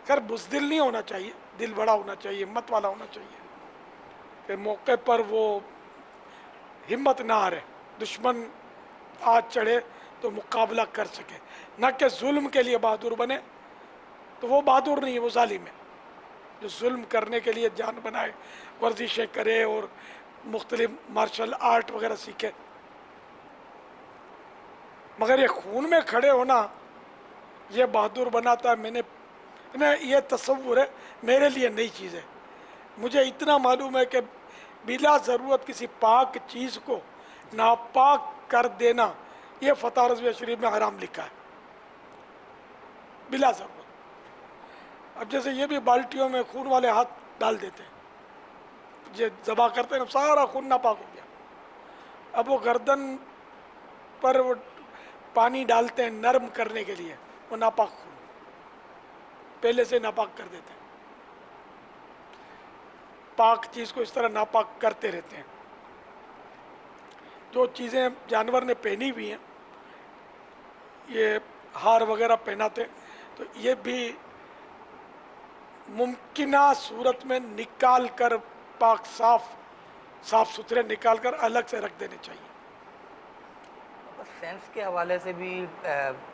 خیر بزدل نہیں ہونا چاہیے، دل بڑا ہونا چاہیے، ہمت والا ہونا چاہیے کہ موقع پر وہ ہمت نہ ہارے، دشمن آج چڑھے تو مقابلہ کر سکے، نہ کہ ظلم کے لیے بہادر بنے. تو وہ بہادر نہیں ہے، وہ ظالم ہے جو ظلم کرنے کے لیے جان بنائے، ورزشیں کرے اور مختلف مارشل آرٹ وغیرہ سیکھے. مگر یہ خون میں کھڑے ہونا یہ بہادر بناتا ہے. میں نے یہ تصور ہے میرے لیے نئی چیز ہے. مجھے اتنا معلوم ہے کہ بلا ضرورت کسی پاک چیز کو ناپاک کر دینا یہ فتح رضویہ شریف میں حرام لکھا ہے بلا ضرورت. اب جیسے یہ بھی بالٹیوں میں خون والے ہاتھ ڈال دیتے ہیں، یہ ذبح کرتے ہیں، سارا خون ناپاک ہو گیا. اب وہ گردن پر وہ پانی ڈالتے ہیں نرم کرنے کے لیے، وہ ناپاک خون پہلے سے ناپاک کر دیتے ہیں. پاک چیز کو اس طرح ناپاک کرتے رہتے ہیں. جو چیزیں جانور نے پہنی ہوئی ہیں، یہ ہار وغیرہ پہناتے ہیں، تو یہ بھی ممکنہ صورت میں نکال کر پاک صاف ستھرے نکال کر الگ سے رکھ دینے چاہیے. بس سینس کے حوالے سے بھی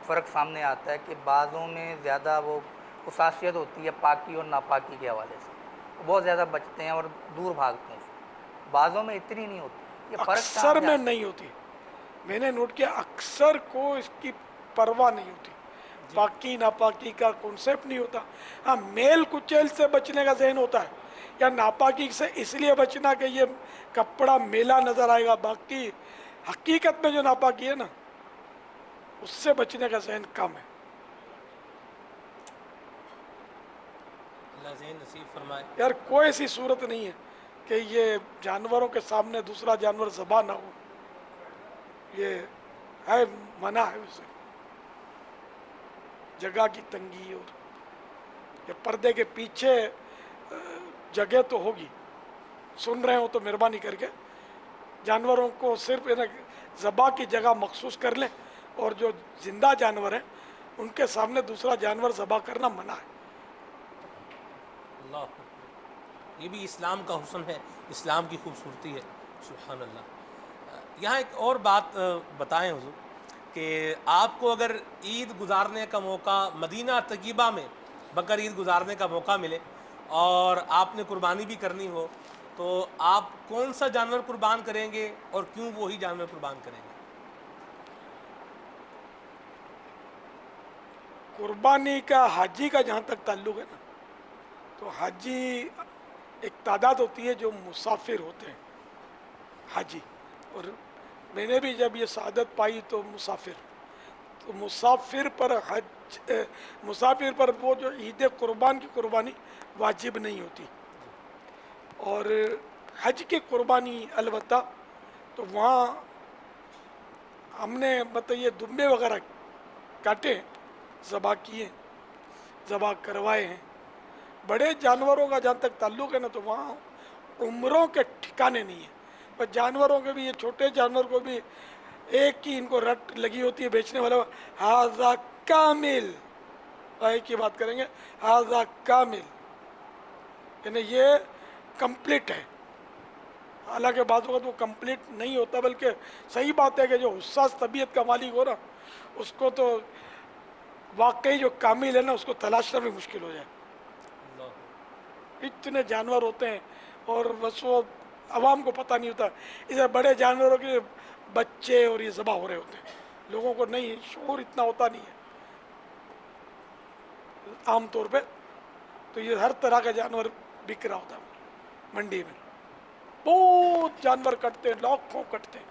فرق سامنے آتا ہے کہ بعضوں میں زیادہ وہ خصاصیت ہوتی ہے پاکی اور ناپاکی کے حوالے سے، بہت زیادہ بچتے ہیں اور دور بھاگتے ہیں. بعضوں میں اتنی نہیں ہوتی. یہ فرق اکثر میں نہیں ہوتی. میں نے نوٹ کیا اکثر کو اس کی پرواہ نہیں ہوتی، پاکی ناپاکی کا کنسیپٹ نہیں ہوتا. ہاں میل کچیل سے بچنے کا ذہن ہوتا ہے، یا ناپاکی سے اس لیے بچنا کہ یہ کپڑا میلا نظر آئے گا. باقی حقیقت میں جو ناپاکی ہے نا اس سے بچنے کا ذہن کم ہے. اللہ ذہن نصیب فرمائے. یار کوئی ایسی صورت نہیں ہے کہ یہ جانوروں کے سامنے دوسرا جانور ذبح نہ ہو. یہ ہے منع ہے اسے. جگہ کی تنگی اور یہ پردے کے پیچھے جگہ تو ہوگی. سن رہے ہو تو مہربانی کر کے جانوروں کو صرف ذبح کی جگہ مخصوص کر لیں، اور جو زندہ جانور ہیں ان کے سامنے دوسرا جانور ذبح کرنا منع ہے. اللہ یہ بھی اسلام کا حسن ہے، اسلام کی خوبصورتی ہے. سبحان اللہ. یہاں ایک اور بات بتائیں حضور کہ آپ کو اگر عید گزارنے کا موقع مدینہ طیبہ میں بقر عید گزارنے کا موقع ملے اور آپ نے قربانی بھی کرنی ہو تو آپ کون سا جانور قربان کریں گے اور کیوں وہی جانور قربان کریں گے؟ قربانی کا حاجی کا جہاں تک تعلق ہے نا، تو حاجی ایک تعداد ہوتی ہے جو مسافر ہوتے ہیں حاجی. اور میں نے بھی جب یہ سعادت پائی تو مسافر پر وہ جو عید قربان کی قربانی واجب نہیں ہوتی. اور حج کی قربانی البتہ تو وہاں ہم نے مطلب یہ دمبے وغیرہ کاٹے، ذبح کیے، ذبح کروائے ہیں. بڑے جانوروں کا جہاں تک تعلق ہے نا تو وہاں عمروں کے ٹھکانے نہیں ہیں. پر جانوروں کے بھی، یہ چھوٹے جانور کو بھی ایک ہی ان کو رٹ لگی ہوتی ہے بیچنے والا، ہاذا کامل، ایک ہی بات کریں گے، ہاذا کامل، یعنی یہ کمپلیٹ ہے. حالانکہ بعض وقت وہ کمپلیٹ نہیں ہوتا، بلکہ صحیح بات ہے کہ جو حساس طبیعت کا مالک ہو نا اس کو تو واقعی جو کامل ہے نا اس کو تلاشنا بھی مشکل ہو جائے. اتنے جانور ہوتے ہیں اور بس وہ عوام کو پتہ نہیں ہوتا. اسے بڑے جانوروں کے بچے اور یہ ذبح ہو رہے ہوتے ہیں، لوگوں کو نہیں شعور اتنا ہوتا نہیں ہے عام طور پہ. تو یہ ہر طرح کا جانور بک رہا ہوتا ہے منڈی میں، بہت جانور کٹتے ہیں، لاکھوں کٹتے ہیں.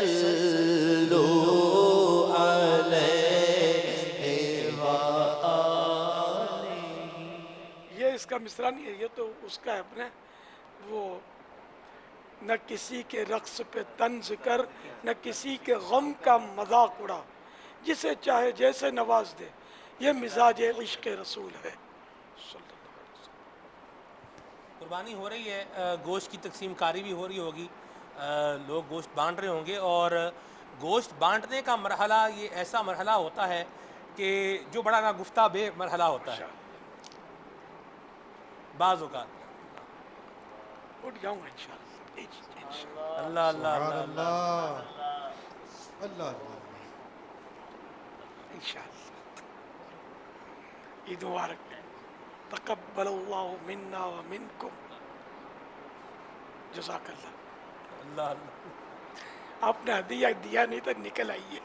صلو علیہ وآلہ. یہ اس کا مصرع نہیں ہے، یہ تو اس کا ہے اپنے. وہ نہ کسی کے رقص پہ طنز کر، نہ کسی کے غم کا مذاق اڑا، جسے چاہے جیسے نواز دے، یہ مزاج عشق رسول ہے. قربانی ہو رہی ہے، گوشت کی تقسیم کاری بھی ہو رہی ہوگی، لوگ گوشت بانٹ رہے ہوں گے. اور گوشت بانٹنے کا مرحلہ یہ ایسا مرحلہ ہوتا ہے کہ جو بڑا ناگفتہ بے مرحلہ ہوتا ہے بعض اوقات. اٹھ جاؤں گا انشاءاللہ. اللہ اللہ اللہ اللہ اللہ اللہ. انشاءاللہ. عید مبارک. تقبل اللہ منا ومنکم. جزاک اللہ. اللہ اللہ. آپ نے ہدیہ دیا نہیں تو نکل آئیے.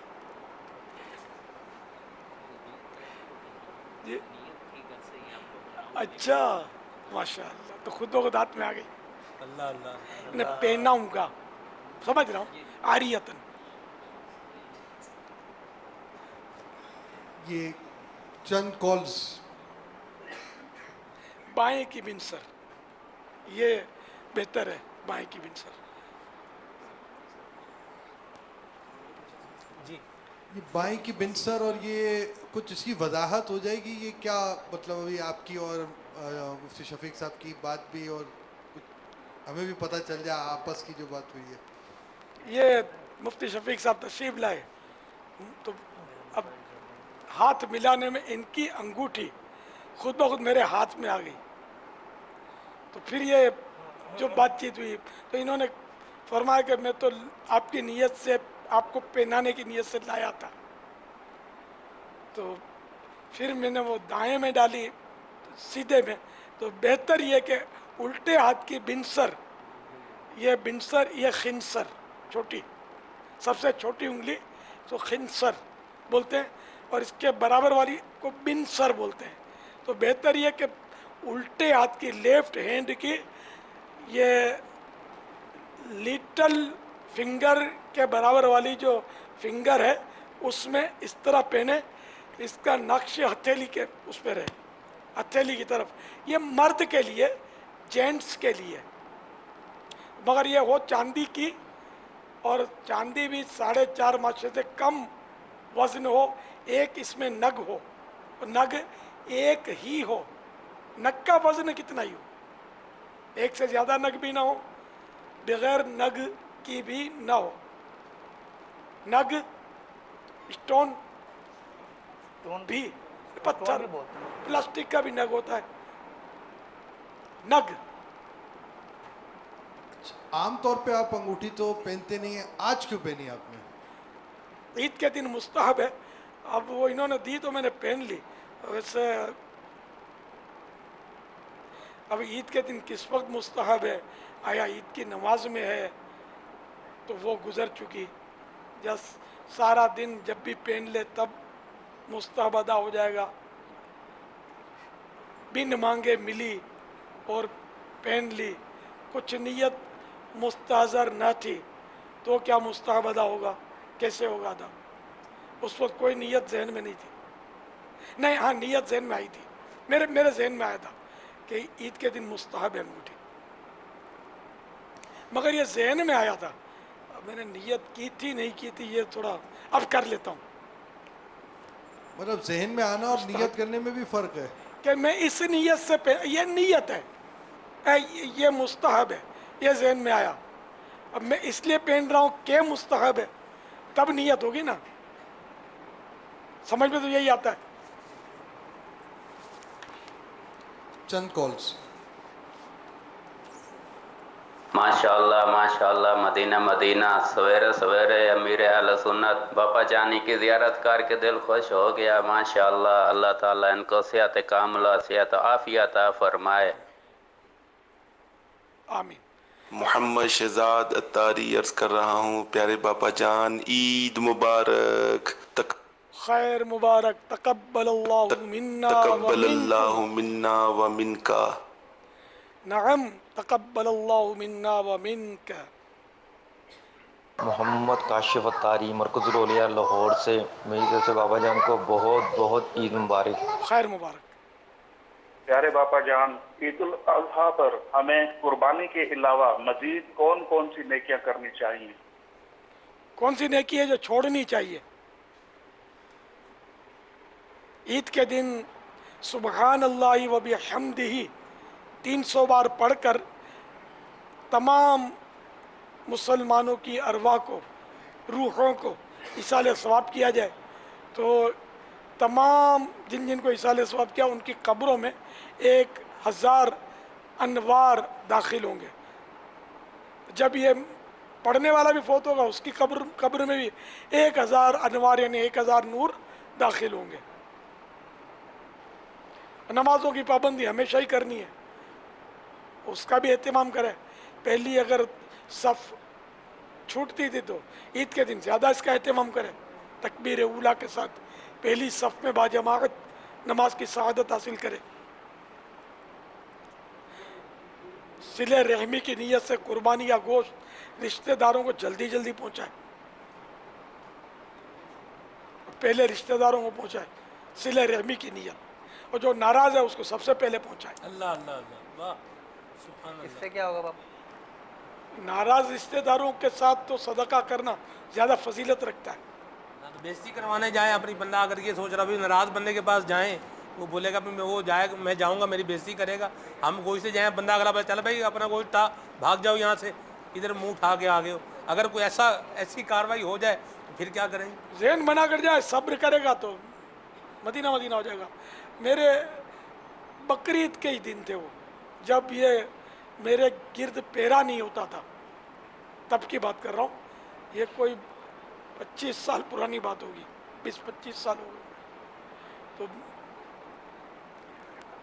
جی اچھا ماشاء اللہ، تو خود و خود ہاتھ میں آ گئی. اللہ اللہ. میں پہناؤں گا، سمجھ رہا ہوں، عاریتن. یہ چند کالز. بائیں کی بنسر، یہ بہتر ہے، بائیں کی بنسر. جی یہ بائیں کی بنسر، اور یہ کچھ اس کی وضاحت ہو جائے گی، یہ کیا مطلب؟ ابھی آپ کی اور مفتی شفیق صاحب کی بات بھی، اور ہمیں بھی پتہ چل جائے آپس کی جو بات ہوئی ہے. یہ مفتی شفیق صاحب تشریف لائے تو اب ہاتھ ملانے میں ان کی انگوٹھی خود بخود میرے ہاتھ میں آ گئی. تو پھر یہ جو بات چیت ہوئی تو انہوں نے فرمایا کہ میں تو آپ کی نیت سے، آپ کو پہنانے کی نیت سے لایا تھا. تو پھر میں نے وہ دائیں میں ڈالی سیدھے میں. تو بہتر یہ کہ الٹے ہاتھ کی بنسر، یہ بنسر، یہ خنسر، چھوٹی، سب سے چھوٹی انگلی تو خنسر بولتے ہیں، اور اس کے برابر والی کو بنسر بولتے ہیں. تو بہتر یہ کہ الٹے ہاتھ کی، لیفٹ ہینڈ کی، یہ لٹل فنگر کے برابر والی جو فنگر ہے اس میں اس طرح پہنے، اس کا نقش ہتھیلی کے اس پہ رہے، ہتھیلی کی طرف. یہ مرد کے لیے، جینٹس کے لیے، مگر یہ ہو چاندی کی، اور چاندی بھی 4.5 ماشے سے کم وزن ہو. ایک اس میں نگ ہو، نگ ایک ہی ہو. نگ کا وزن کتنا ہی ہو، ایک سے زیادہ نگ بھی نہ ہو، بغیر نگ کی بھی نہ ہو. نگ اسٹون بھی، پتھر، پلاسٹک کا بھی نگ ہوتا ہے. نگ عام طور پہ آپ انگوٹھی تو پہنتے نہیں ہیں، آج کیوں پہنی آپ نے؟ عید کے دن مستحب ہے. اب وہ انہوں نے دی تو میں نے پہن لی. ویسے اب عید کے دن کس وقت مستحب ہے، آیا عید کی نماز میں ہے تو وہ گزر چکی. یا سارا دن جب بھی پہن لے تب مستحب ادا ہو جائے گا. بن مانگے ملی اور پہن لی، کچھ نیت مستحضر نہ تھی تو کیا مستحب ادا ہوگا؟ کیسے ہوگا ادا؟ اس وقت کوئی نیت ذہن میں نہیں تھی. نہیں، ہاں نیت ذہن میں آئی تھی، میرے ذہن میں آیا تھا کہ عید کے دن مستحب ہے انگوٹھی، مگر یہ ذہن میں آیا تھا. میں نے نیت کی تھی نہیں کی تھی، یہ تھوڑا اب کر لیتا ہوں. مطلب ذہن میں آنا اور نیت کرنے میں بھی فرق ہے. کہ میں اس نیت سے یہ نیت ہے، یہ مستحب ہے، یہ ذہن میں آیا. اب میں اس لیے پہن رہا ہوں کہ مستحب ہے، تب نیت ہوگی نا. سمجھ میں تو یہی آتا ہے. چند کالز. ماشاءاللہ مدینہ مدینہ، سویرے سویرے امیر اہل سنت باپا جانی کی زیارت کر کے دل خوش ہو گیا. ماشاءاللہ، اللہ تعالیٰ ان کو صحت کاملہ، صحت عافیت عطا فرمائے. آمین. محمد شہزاد اتاری عرض کر رہا ہوں، پیارے باپا جان عید مبارک. خیر مبارک. تقبل اللہ منا تقبل اللہ ومنکم. منا و منکا. نعم، تقبل اللہ منا ومنک. محمد کاشف الطاری مرکز الاولیاء لاہور سے میری طرف سے بابا جان کو بہت بہت عید مبارک. خیر مبارک. پیارے باپا جان، عید الاضحیٰ پر ہمیں قربانی کے علاوہ مزید کون کون سی نیکیاں کرنی چاہیے؟ کون سی نیکی ہے جو چھوڑنی چاہیے؟ عید کے دن سبحان اللہ و بحمدہ 300 بار پڑھ کر تمام مسلمانوں کی ارواح کو، روحوں کو ایصال ثواب کیا جائے تو تمام جن جن کو ایصال ثواب کیا ان کی قبروں میں 1000 انوار داخل ہوں گے. جب یہ پڑھنے والا بھی فوت ہوگا اس کی قبر میں بھی 1000 انوار یعنی 1000 نور داخل ہوں گے. نمازوں کی پابندی ہمیشہ ہی کرنی ہے، اس کا بھی اہتمام کرے. پہلی اگر صف چھوٹتی تھی تو عید کے دن زیادہ اس کا اہتمام کرے، تکبیر اولیٰ کے ساتھ پہلی صف میں باجماعت نماز کی سعادت حاصل کرے. صلہ رحمی کی نیت سے قربانی یا گوشت رشتہ داروں کو جلدی جلدی پہنچائے، پہلے رشتہ داروں کو پہنچائے صلہ رحمی کی نیت، اور جو ناراض ہے اس کو سب سے پہلے پہنچائے. اللہ اللہ اللہ، واہ سبحان اللہ. اس سے کیا ہوگا باپا؟ ناراض رشتہ داروں کے ساتھ تو صدقہ کرنا زیادہ فضیلت رکھتا ہے. بیزتی کروانے جائیں اپنی، بندہ اگر یہ سوچ رہا بھی ناراض بندے کے پاس جائیں، وہ بولے گا وہ جائے گا، میں جاؤں گا میری بیزتی کرے گا. ہم گوشت سے جائیں، بندہ اگلا بھائی چل بھائی اپنا گوشت تھا بھاگ جاؤ یہاں سے، ادھر منہ اٹھا کے آگے ہو. اگر کوئی ایسی کاروائی ہو جائے تو پھر کیا کریں؟ ذہن بنا کر جائے، صبر کرے گا تو مدینہ مدینہ ہو جائے گا. میرے بقرعید کے ہی دن تھے وہ، جب یہ میرے گرد پیرا نہیں ہوتا تھا، تب کی بات کر رہا ہوں. یہ کوئی 25 سال پرانی بات ہوگی، 20-25 سال ہو گئے. تو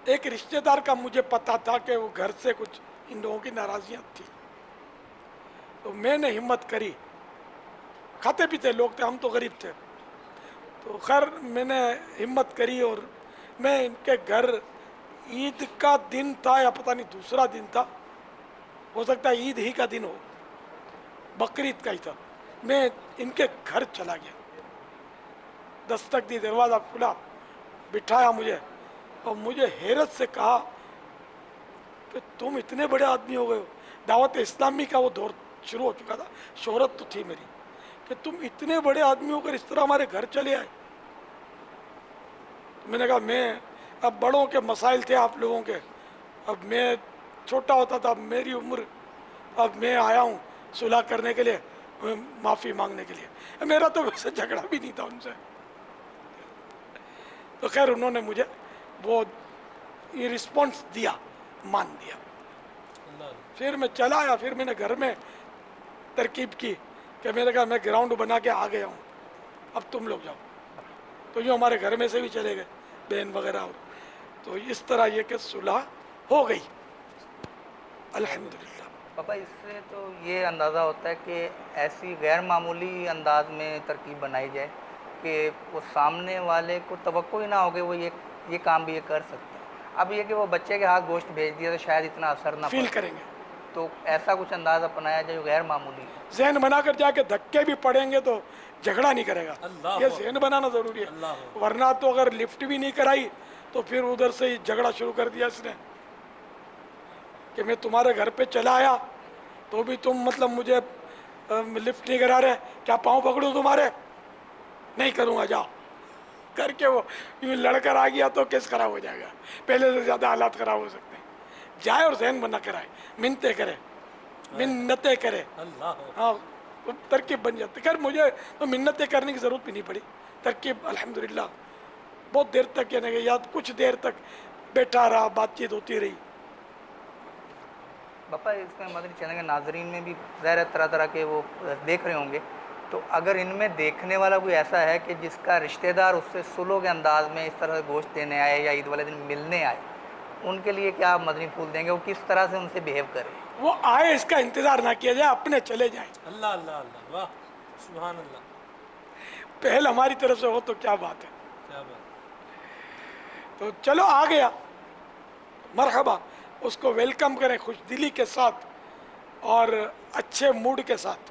ایک رشتہ دار کا مجھے پتا تھا کہ وہ گھر سے کچھ ان لوگوں کی ناراضیاں تھی، تو میں نے ہمت کری. کھاتے پیتے لوگ تھے، ہم تو غریب تھے، تو خیر میں نے ہمت کری اور میں ان کے گھر، عید کا دن تھا یا پتہ نہیں دوسرا دن تھا، ہو سکتا ہے عید ہی کا دن ہو، بقرعید کا ہی تھا. میں ان کے گھر چلا گیا، دستک دی، دروازہ کھلا، بٹھایا مجھے اور مجھے حیرت سے کہا کہ تم اتنے بڑے آدمی ہو گئے ہو. دعوت اسلامی کا وہ دور شروع ہو چکا تھا، شہرت تو تھی میری، کہ تم اتنے بڑے آدمی ہو کر اس طرح ہمارے گھر چلے آئے. میں نے کہا میں اب بڑوں کے مسائل تھے آپ لوگوں کے، اب میں چھوٹا ہوتا تھا، میری عمر، اب میں آیا ہوں صلح کرنے کے لیے، معافی مانگنے کے لیے. میرا تو ویسے جھگڑا بھی نہیں تھا ان سے. تو خیر انہوں نے مجھے وہ یہ رسپانس دیا، مان دیا. پھر میں چلا آیا. پھر میں نے گھر میں ترکیب کی کہ میں نے کہا میں گراؤنڈ بنا کے آ گیا ہوں، اب تم لوگ جاؤ. تو یہ ہمارے گھر میں سے بھی چلے گئے بہن وغیرہ، اور تو اس طرح یہ کہ صلح ہو گئی الحمدللہ. پاپا اس سے تو یہ اندازہ ہوتا ہے کہ ایسی غیر معمولی انداز میں ترکیب بنائی جائے کہ وہ سامنے والے کو توقع ہی نہ ہو کہ وہ یہ کام بھی یہ کر سکتے ہیں. اب یہ کہ وہ بچے کے ہاتھ گوشت بھیج دیا تو شاید اتنا اثر نہ فیل کریں گے، تو ایسا کچھ انداز اپنایا جائے جو غیر معمولی. ذہن بنا کر جا کے دھکے بھی پڑیں گے تو جھگڑا نہیں کرے گا. یہ ذہن بنانا ضروری ہے، ورنہ تو اگر لفٹ بھی نہیں کرائی تو پھر ادھر سے ہی جھگڑا شروع کر دیا اس نے کہ میں تمہارے گھر پہ چلا آیا تو بھی تم مطلب مجھے لفٹ نہیں کرا رہے، کیا پاؤں پکڑوں تمہارے؟ نہیں کروں گا، جاؤ کر کے وہ یوں لڑ کر آ گیا تو کیس خراب ہو جائے گا، پہلے سے زیادہ حالات خراب ہو سکتے ہیں. جائے اور ذہن بنا کر آئے، منتیں کرے، منتیں کرے، ہاں ترکیب بن جاتی. خیر مجھے تو منتیں کرنے کی ضرورت بھی نہیں پڑی، ترکیب الحمدللہ بہت دیر تک، یعنی کہ یاد کچھ دیر تک بیٹھا رہا، بات چیت ہوتی رہی. باپا اس میں مدنی چینل کے ناظرین میں بھی ظاہر طرح طرح کے وہ دیکھ رہے ہوں گے، تو اگر ان میں دیکھنے والا کوئی ایسا ہے کہ جس کا رشتہ دار اس سے سلو کے انداز میں اس طرح گوشت دینے آئے یا عید والے دن ملنے آئے، ان کے لیے کیا آپ مدنی پھول دیں گے؟ وہ کس طرح سے ان سے بیہیو کریں؟ وہ آئے، اس کا انتظار نہ کیا جائے، اپنے چلے جائیں. اللہ اللہ اللہ، واہ سبحان اللہ. پہل ہماری طرف سے ہو تو کیا بات ہے. کیا بات. تو چلو آ گیا، مرحبا، اس کو ویلکم کریں خوش دلی کے ساتھ اور اچھے موڈ کے ساتھ،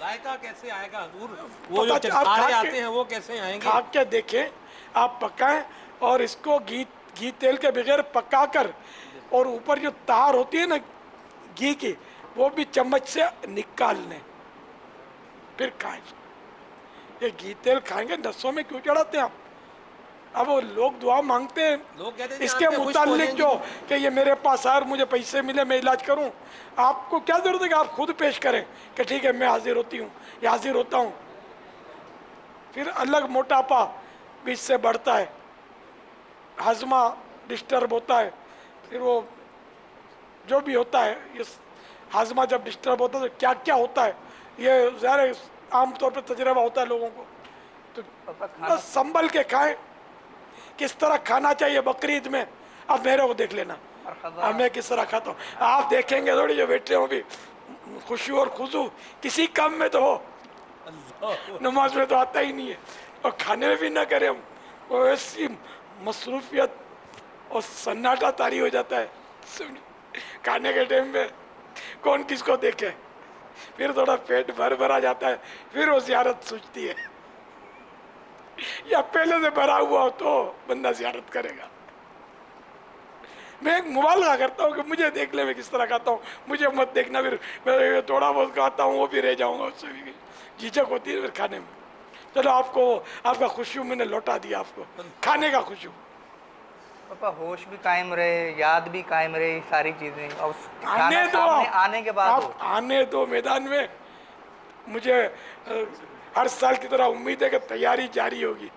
ذائقہ کیسے آئے گا حضور؟ وہ جو پتہ آپ چٹکارے کھا آتے کے- ہیں وہ کیسے آئیں گے؟ کھا کے دیکھیں آپ، پکائیں اور اس کو گھی تیل کے بغیر پکا کر، اور اوپر جو تار ہوتی ہے نا گھی کی، وہ بھی چمچ سے نکال لیں پھر کھائیں. یہ گھی تیل کھائیں گے نسوں میں کیوں چڑھاتے ہیں آپ؟ اب وہ لوگ دعا مانگتے ہیں لوگ کہتے ہیں اس جہاں کے پہ خشک ہو متعلق جائیں گی جو کہ یہ میرے پاس آئے اور مجھے پیسے ملے میں علاج کروں. آپ کو کیا ضرورت ہے کہ آپ خود پیش کریں کہ ٹھیک ہے میں حاضر ہوتی ہوں یا حاضر ہوتا ہوں؟ پھر الگ موٹاپا بھی اس سے بڑھتا ہے، ہضمہ ڈسٹرب ہوتا ہے، پھر وہ جو بھی ہوتا ہے، یہ ہضمہ جب ڈسٹرب ہوتا ہے تو کیا کیا ہوتا ہے یہ ظاہر ہے عام طور پہ تجربہ ہوتا ہے لوگوں کو. تو بس سنبھل کے کھائیں. کس طرح کھانا چاہیے بقرعید میں اب میرے کو دیکھ لینا، اب میں کس طرح کھاتا ہوں. آپ دیکھیں گے تھوڑی جو بیٹھے ہوں بھی خشوع اور خضوع کسی کام میں تو ہو، نماز میں تو آتا ہی نہیں ہے اور کھانے میں بھی نہ کریں ہم، وہ ایسی مصروفیت اور سناٹا طاری ہو جاتا ہے کھانے کے ٹائم میں، کون کس کو دیکھے. پھر تھوڑا پیٹ بھرا جاتا ہے، پھر وہ زیارت سوچتی ہے. یا پہلے سے بھرا ہوا ہو تو بندہ زیارت کرے گا. میں ایک مبالغہ کرتا ہوں کہ مجھے دیکھ لے میں کس طرح کھاتا ہوں، مجھے مت دیکھنا، پھر میں تھوڑا بہت کھاتا ہوں وہ بھی رہ جاؤں گا، اس سے بھی جھجک ہوتی ہے پھر کھانے میں. چلو آپ کو آپ کا خشوع میں نے لوٹا دیا، آپ کو کھانے کا خشوع. پاپا ہوش بھی قائم رہے، یاد بھی قائم رہے، ساری چیزیں، اور کھانا آنے دو، سامنے آنے کے بعد ہو. آپ آنے دو میدان میں. مجھے ہر سال کی طرح امید ہے کہ تیاری جاری ہوگی.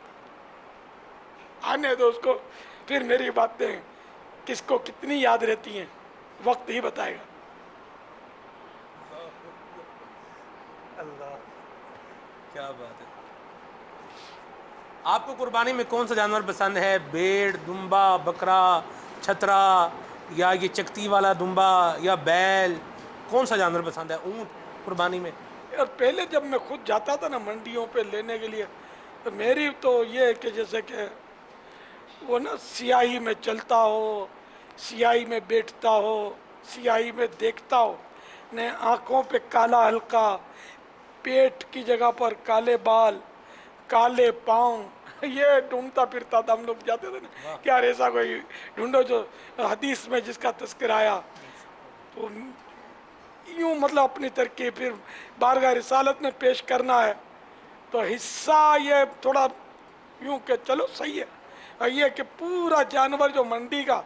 آنے دو اس کو، پھر میری باتیں کس کو کتنی یاد رہتی ہیں وقت ہی بتائے گا. اللہ کیا بات ہے. آپ کو قربانی میں کون سا جانور پسند ہے؟ بھیڑ، دمبا، بکرا، چھترا، یا یہ چکتی والا دمبا، یا بیل؟ کون سا جانور پسند ہے اونٹ قربانی میں؟ اور پہلے جب میں خود جاتا تھا نا منڈیوں پہ لینے کے لیے، تو میری تو یہ ہے کہ جیسے کہ وہ نا سیاہی میں چلتا ہو، سیاہی میں بیٹھتا ہو، سیاہی میں دیکھتا ہو، نے آنکھوں پہ کالا ہلکا، پیٹ کی جگہ پر کالے بال، کالے پاؤں، یہ ڈھونڈتا پھرتا تھا. ہم لوگ جاتے تھے نا کہ یار ایسا کوئی ڈھونڈو جو حدیث میں جس کا تذکر آیا. تو یوں مطلب اپنی ترکیب پھر بارگاہ رسالت میں پیش کرنا ہے تو حصہ یہ تھوڑا یوں کہ چلو صحیح ہے. اور یہ کہ پورا جانور جو منڈی کا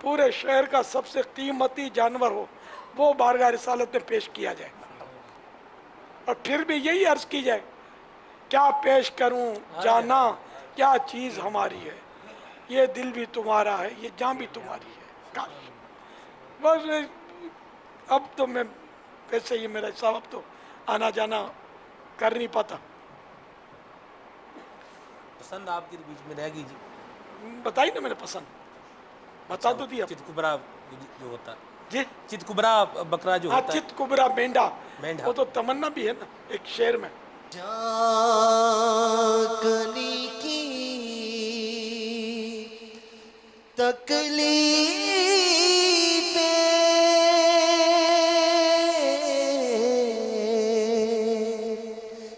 پورے شہر کا سب سے قیمتی جانور ہو وہ بارگاہ رسالت میں پیش کیا جائے، اور پھر بھی یہی عرض کی جائے کیا پیش کروں جانا، کیا چیز ہماری ہے، یہ دل بھی تمہارا ہے، یہ جان بھی تمہاری ہے. کاش بس اب تو میں ویسے ہی میرا حساب اب تو آنا جانا کر نہیں پاتا. پسند آپ کے بیچ میں رہ گئی جی؟ بتائی نا میں نے پسند بتا تو دیا. چت کبرا جو ہوتا ہے جی، چت کبرا بکرا جو ہاں ہوتا ہے. چت کبرا مینڈا، مینڈا. وہ تو تمنا بھی ہے نا ایک شعر میں. جاگنی کی تکلیفیں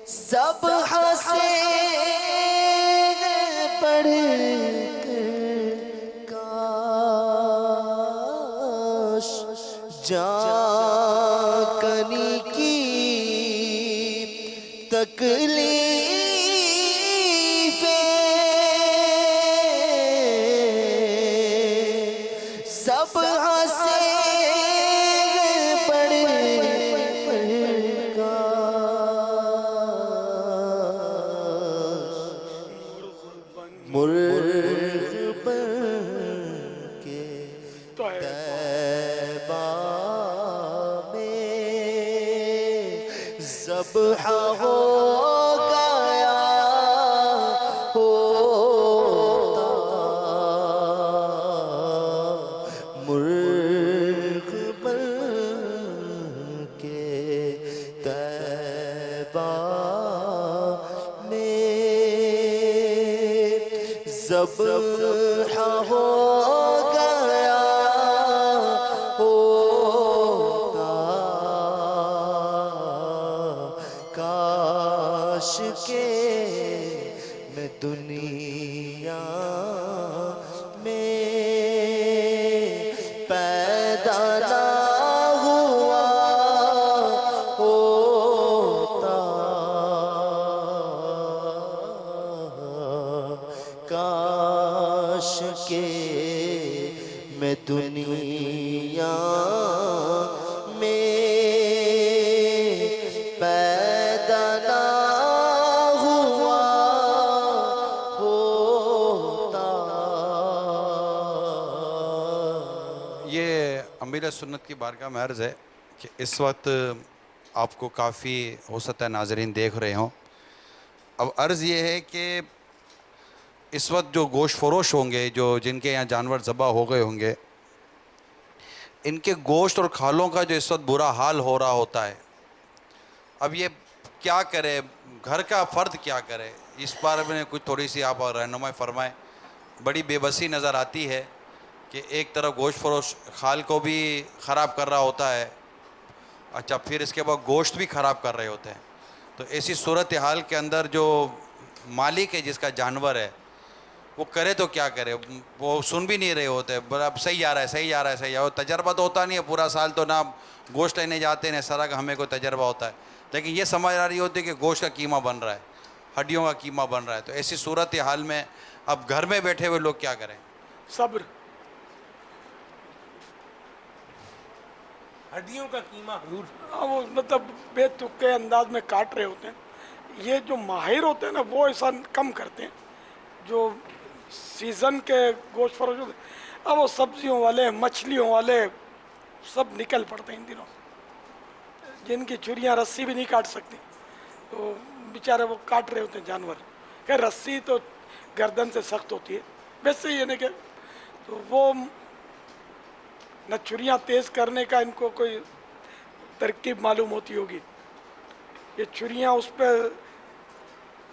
سب ہنسے پڑھ کر کاش جاگنی کی تکلیفیں سب ہنسے پڑھ مرغ بن کے طیبہ میں ذبح ہو گیا ہوتا مرغ بن کے طیبہ میں ذبح ہو گیا ہوتا کاش کے میں دنیا میں پیدا نہ ہوا ہوتا. یہ امیر سنت کی بارگاہ میں عرض ہے کہ اس وقت آپ کو کافی ہو سکتا ہے ناظرین دیکھ رہے ہوں. اب عرض یہ ہے کہ اس وقت جو گوشت فروش ہوں گے، جو جن کے یہاں جانور ذبح ہو گئے ہوں گے، ان کے گوشت اور کھالوں کا جو اس وقت برا حال ہو رہا ہوتا ہے. اب یہ کیا کرے، گھر کا فرد کیا کرے، اس بارے میں کچھ تھوڑی سی آپ رہنمائی فرمائیں. بڑی بے بسی نظر آتی ہے کہ ایک طرف گوشت فروش کھال کو بھی خراب کر رہا ہوتا ہے، اچھا پھر اس کے بعد گوشت بھی خراب کر رہے ہوتے ہیں. تو ایسی صورتحال کے اندر جو مالک ہے جس کا جانور ہے وہ کرے تو کیا کرے، وہ سن بھی نہیں رہے ہوتے. اب صحیح آ رہا ہے، صحیح آ رہا ہے، صحیح آ رہا ہے. تجربہ تو ہوتا نہیں ہے پورا سال، تو نہ گوشت لینے جاتے ہیں نہ سارا کا ہمیں کوئی تجربہ ہوتا ہے، لیکن یہ سمجھ آ رہی ہوتی ہے کہ گوشت کا قیمہ بن رہا ہے، ہڈیوں کا قیمہ بن رہا ہے. تو ایسی صورتحال میں اب گھر میں بیٹھے ہوئے لوگ کیا کریں؟ صبر. ہڈیوں کا قیمہ حضور وہ مطلب بے تکے انداز میں کاٹ رہے ہوتے ہیں. یہ جو ماہر ہوتے ہیں نا وہ ایسا کم کرتے ہیں. جو سیزن کے گوشت فروش ہوتے ہیں، اب وہ سبزیوں والے، مچھلیوں والے سب نکل پڑتے ہیں ان دنوں. جن کی چھریاں رسی بھی نہیں کاٹ سکتی تو بیچارے وہ کاٹ رہے ہوتے ہیں جانور. کہ رسی تو گردن سے سخت ہوتی ہے، ویسے یہ نہیں کہ تو وہ نہ چھریاں تیز کرنے کا ان کو کوئی ترکیب معلوم ہوتی ہوگی. یہ چھریاں اس پہ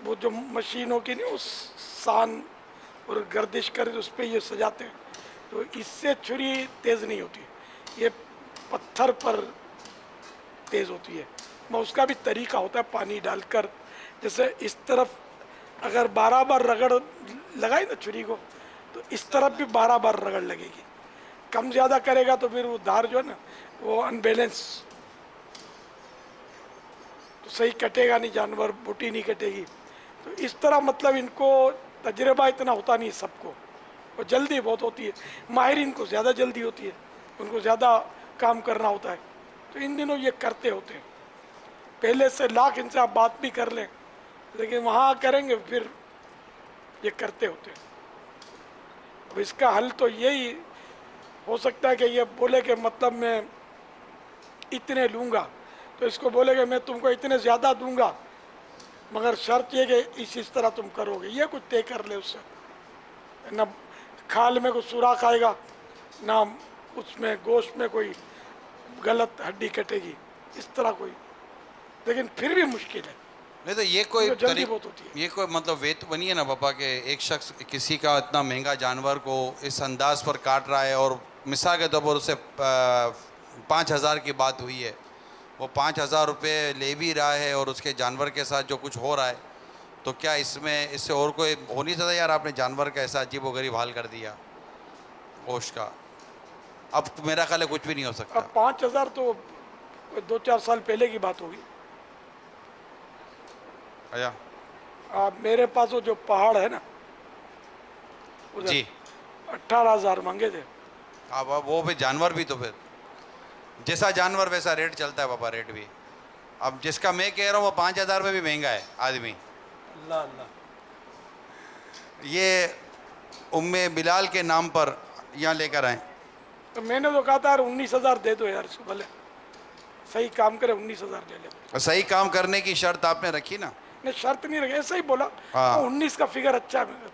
وہ جو مشینوں کی نہیں، اس سان اور گردش کر اس پہ یہ سجاتے ہیں، تو اس سے چھری تیز نہیں ہوتی، یہ پتھر پر تیز ہوتی ہے. میں اس کا بھی طریقہ ہوتا ہے پانی ڈال کر، جیسے اس طرف اگر 12 بار رگڑ لگائی نا چھری کو تو اس طرف بھی 12 بار رگڑ لگے گی. کم زیادہ کرے گا تو پھر وہ دھار جو ہے نا وہ ان بیلنس، تو صحیح کٹے گا نہیں جانور، بوٹی نہیں کٹے گی. تو اس طرح مطلب ان کو تجربہ اتنا ہوتا نہیں سب کو، اور جلدی بہت ہوتی ہے. ماہرین کو زیادہ جلدی ہوتی ہے، ان کو زیادہ کام کرنا ہوتا ہے، تو ان دنوں یہ کرتے ہوتے ہیں. پہلے سے لاکھ ان سے آپ بات بھی کر لیں لیکن وہاں کریں گے پھر یہ کرتے ہوتے ہیں. اب اس کا حل تو یہی ہو سکتا ہے کہ یہ بولے کہ مطلب میں اتنے لوں گا، تو اس کو بولے کہ میں تم کو اتنے زیادہ دوں گا مگر شرط یہ کہ اس طرح تم کرو گے. یہ کچھ طے کر لے اس سے، نہ کھال میں کوئی سوراخ آئے گا، نہ اس میں گوشت میں کوئی غلط ہڈی کٹے گی، اس طرح کوئی. لیکن پھر بھی مشکل ہے. نہیں تو یہ کوئی جلدی بہت ہوتی ہے. یہ کوئی مطلب ویت بنی ہے نا پاپا کہ ایک شخص کسی کا اتنا مہنگا جانور کو اس انداز پر کاٹ رہا ہے، اور مثال کے طور پر اسے 5,000 کی بات ہوئی ہے، وہ 5,000 روپے لے بھی رہا ہے اور اس کے جانور کے ساتھ جو کچھ ہو رہا ہے، تو کیا اس میں اس سے اور کوئی ہو نہیں سکتا؟ یار آپ نے جانور کا ایسا عجیب و غریب حال کر دیا گوشت کا. اب میرا خیال ہے کچھ بھی نہیں ہو سکتا. اب 5,000 تو 2-4 سال پہلے کی بات ہوگی. میرے پاس وہ جو پہاڑ ہے نا جی 18,000 مانگے تھے. اب وہ بھی جانور بھی تو پھر جیسا جانور ویسا ریٹ چلتا ہے پاپا، ریٹ بھی. اب جس کا میں کہہ رہا ہوں وہ 5,000 روپے بھی مہنگا ہے آدمی. اللہ اللہ. یہ ام بلال کے نام پر یہاں لے کر آئیں. تو میں نے تو کہا تھا یار 19,000 دے دو یار اس کو، بھلے صحیح کام کرے 19,000 لے لے. صحیح کام کرنے کی شرط آپ نے رکھی نا؟ نہیں شرط نہیں رکھی، ایسا ہی بولا. 19 کا فگر اچھا ہے.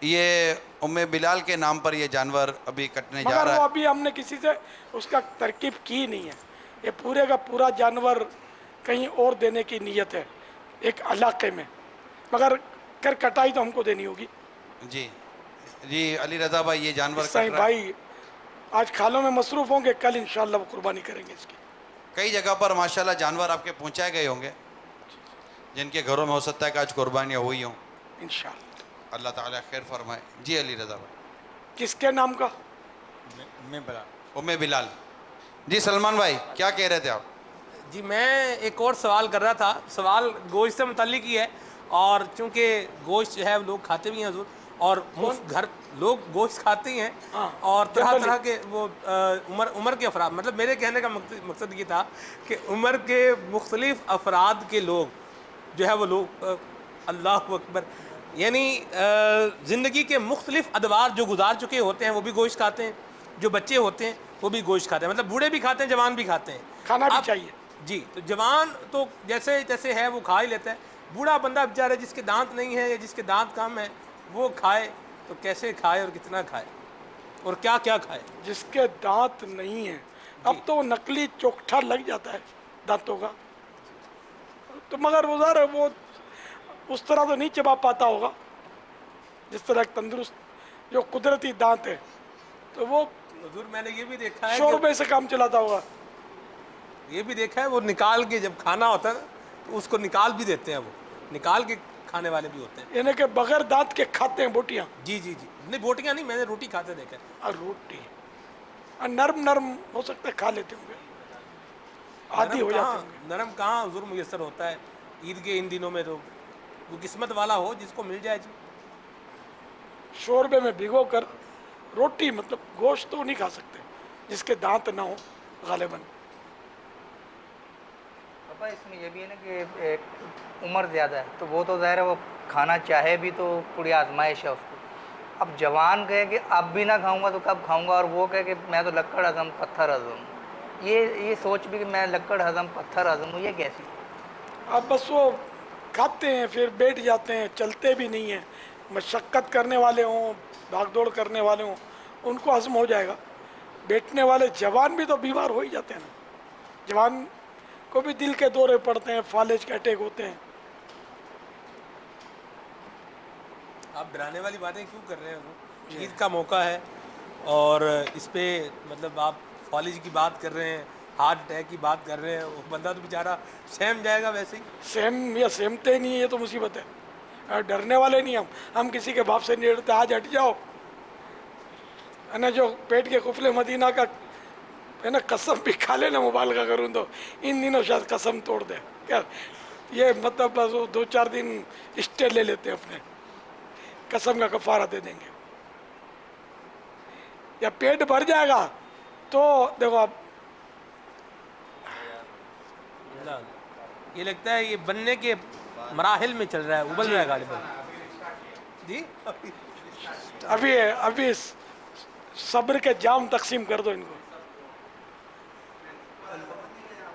یہ ام بلال کے نام پر یہ جانور ابھی کٹنے جا مگر رہا وہ ہے. ابھی ہم نے کسی سے اس کا ترکیب کی نہیں ہے. یہ پورے کا پورا جانور کہیں اور دینے کی نیت ہے ایک علاقے میں، مگر کر کٹائی تو ہم کو دینی ہوگی. جی جی علی رضا بھائی، یہ جانور کٹ صحیح رہا ہے. بھائی آج کھالوں میں مصروف ہوں گے، کل انشاءاللہ وہ قربانی کریں گے اس کی. کئی جگہ پر ماشاءاللہ جانور آپ کے پہنچائے گئے ہوں گے جن کے گھروں میں ہو سکتا ہے کہ آج قربانیاں ہوئی ہوں. انشاءاللہ اللہ تعالیٰ خیر فرمائے. جی علی رضا بھائی. کس کے نام کا؟ ام بلال. جی سلمان بھائی کیا کہہ رہے تھے آپ؟ جی میں ایک اور سوال کر رہا تھا، سوال گوشت سے متعلق ہی ہے، اور چونکہ گوشت جو ہے لوگ کھاتے بھی ہیں حضور، اور مفت گھر لوگ گوشت کھاتے ہی ہیں، اور طرح طرح کے وہ عمر کے افراد، مطلب میرے کہنے کا مقصد یہ تھا کہ عمر کے مختلف افراد کے لوگ جو ہے وہ لوگ اللہ اکبر، یعنی زندگی کے مختلف ادوار جو گزار چکے ہوتے ہیں وہ بھی گوشت کھاتے ہیں، جو بچے ہوتے ہیں وہ بھی گوشت کھاتے ہیں، مطلب بوڑھے بھی کھاتے ہیں، جوان بھی کھاتے ہیں، کھانا بھی چاہیے جی۔ تو جوان تو جیسے جیسے ہے وہ کھا ہی لیتا ہے، بوڑھا بندہ بیچارہ جس کے دانت نہیں ہے یا جس کے دانت کم ہیں وہ کھائے تو کیسے کھائے اور کتنا کھائے اور کیا کیا کھائے؟ جس کے دانت نہیں ہیں، اب تو نقلی چوکھٹا لگ جاتا ہے دانتوں کا، تو مگر وہ ظاہر ہے وہ اس طرح تو نہیں چبا پاتا ہوگا جس طرح ایک تندرست جو قدرتی دانت ہے، تو وہ حضور میں نے یہ بھی دیکھا ہے شوربے سے کام چلاتا ہوگا، یہ بھی دیکھا ہے وہ نکال کے جب کھانا ہوتا ہے تو اس کو نکال بھی دیتے ہیں، وہ نکال کے کھانے والے بھی ہوتے ہیں، یعنی کہ بغیر دانت کے کھاتے ہیں بوٹیاں۔ جی جی جی، نہیں بوٹیاں نہیں، میں نے روٹی کھاتے دیکھا ہے۔ اور روٹی نرم نرم ہو سکتا ہے، کھا لیتے ہوں گے، عادی ہو جاتے ہوں گے۔ نرم کہاں حضور میسر ہوتا ہے عید کے ان دنوں میں، تو وہ قسمت والا ہو جس کو مل جائے جی۔ شوربے میں بھگو کر روٹی، مطلب گوشت تو نہیں کھا سکتے جس کے دانت نہ ہو غالباً۔ پاپا اس میں یہ بھی ہے نا کہ ایک عمر زیادہ ہے تو وہ تو ظاہر ہے وہ کھانا چاہے بھی تو پوری آزمائش ہے اس کو۔ اب جوان کہے کہ اب بھی نہ کھاؤں گا تو کب کھاؤں گا، اور وہ کہے کہ میں تو لکڑ ہضم پتھر ہضم، یہ سوچ بھی کہ میں لکڑ ہضم پتھر ہضم ہوں، یہ کیسی؟ اب بس وہ کھاتے ہیں پھر بیٹھ جاتے ہیں، چلتے بھی نہیں ہیں، مشقت کرنے والے ہوں، بھاگ دوڑ کرنے والے ہوں ان کو ہضم ہو جائے گا، بیٹھنے والے جوان بھی تو بیمار ہو ہی جاتے ہیں نا، جوان کو بھی دل کے دورے پڑتے ہیں، فالج کے اٹیک ہوتے ہیں۔ آپ ڈرانے والی باتیں کیوں کر رہے ہیں؟ عید کا موقع ہے اور اس پہ مطلب آپ فالج کی بات کر رہے ہیں، ہارٹ اٹیک کی بات کر رہے ہیں، وہ بندہ تو بیچارہ سہم جائے گا ویسے ہی۔ سہم یا سہمتے نہیں، یہ تو مصیبت ہے، ڈرنے والے نہیں ہم کسی کے باپ سے نہیں ڈرتے، آج ہٹ جاؤ ہے نا، جو پیٹ کے قفل مدینہ کا ہے نا قسم بھی کھا لینا، مبالغہ کروں تو ان دنوں شاید قسم توڑ دے، کیا یہ مطلب بس وہ 2-4 دن اسٹے لے لیتے ہیں اپنے، قسم کا کفارہ دے دیں گے، یا پیٹ بھر جائے گا تو دیکھو اب یہ لگتا ہے یہ بننے کے مراحل میں چل رہا ہے، ابل رہا ہے غالباً جی۔ ابھی صبر کے جام تقسیم کر دو ان کو۔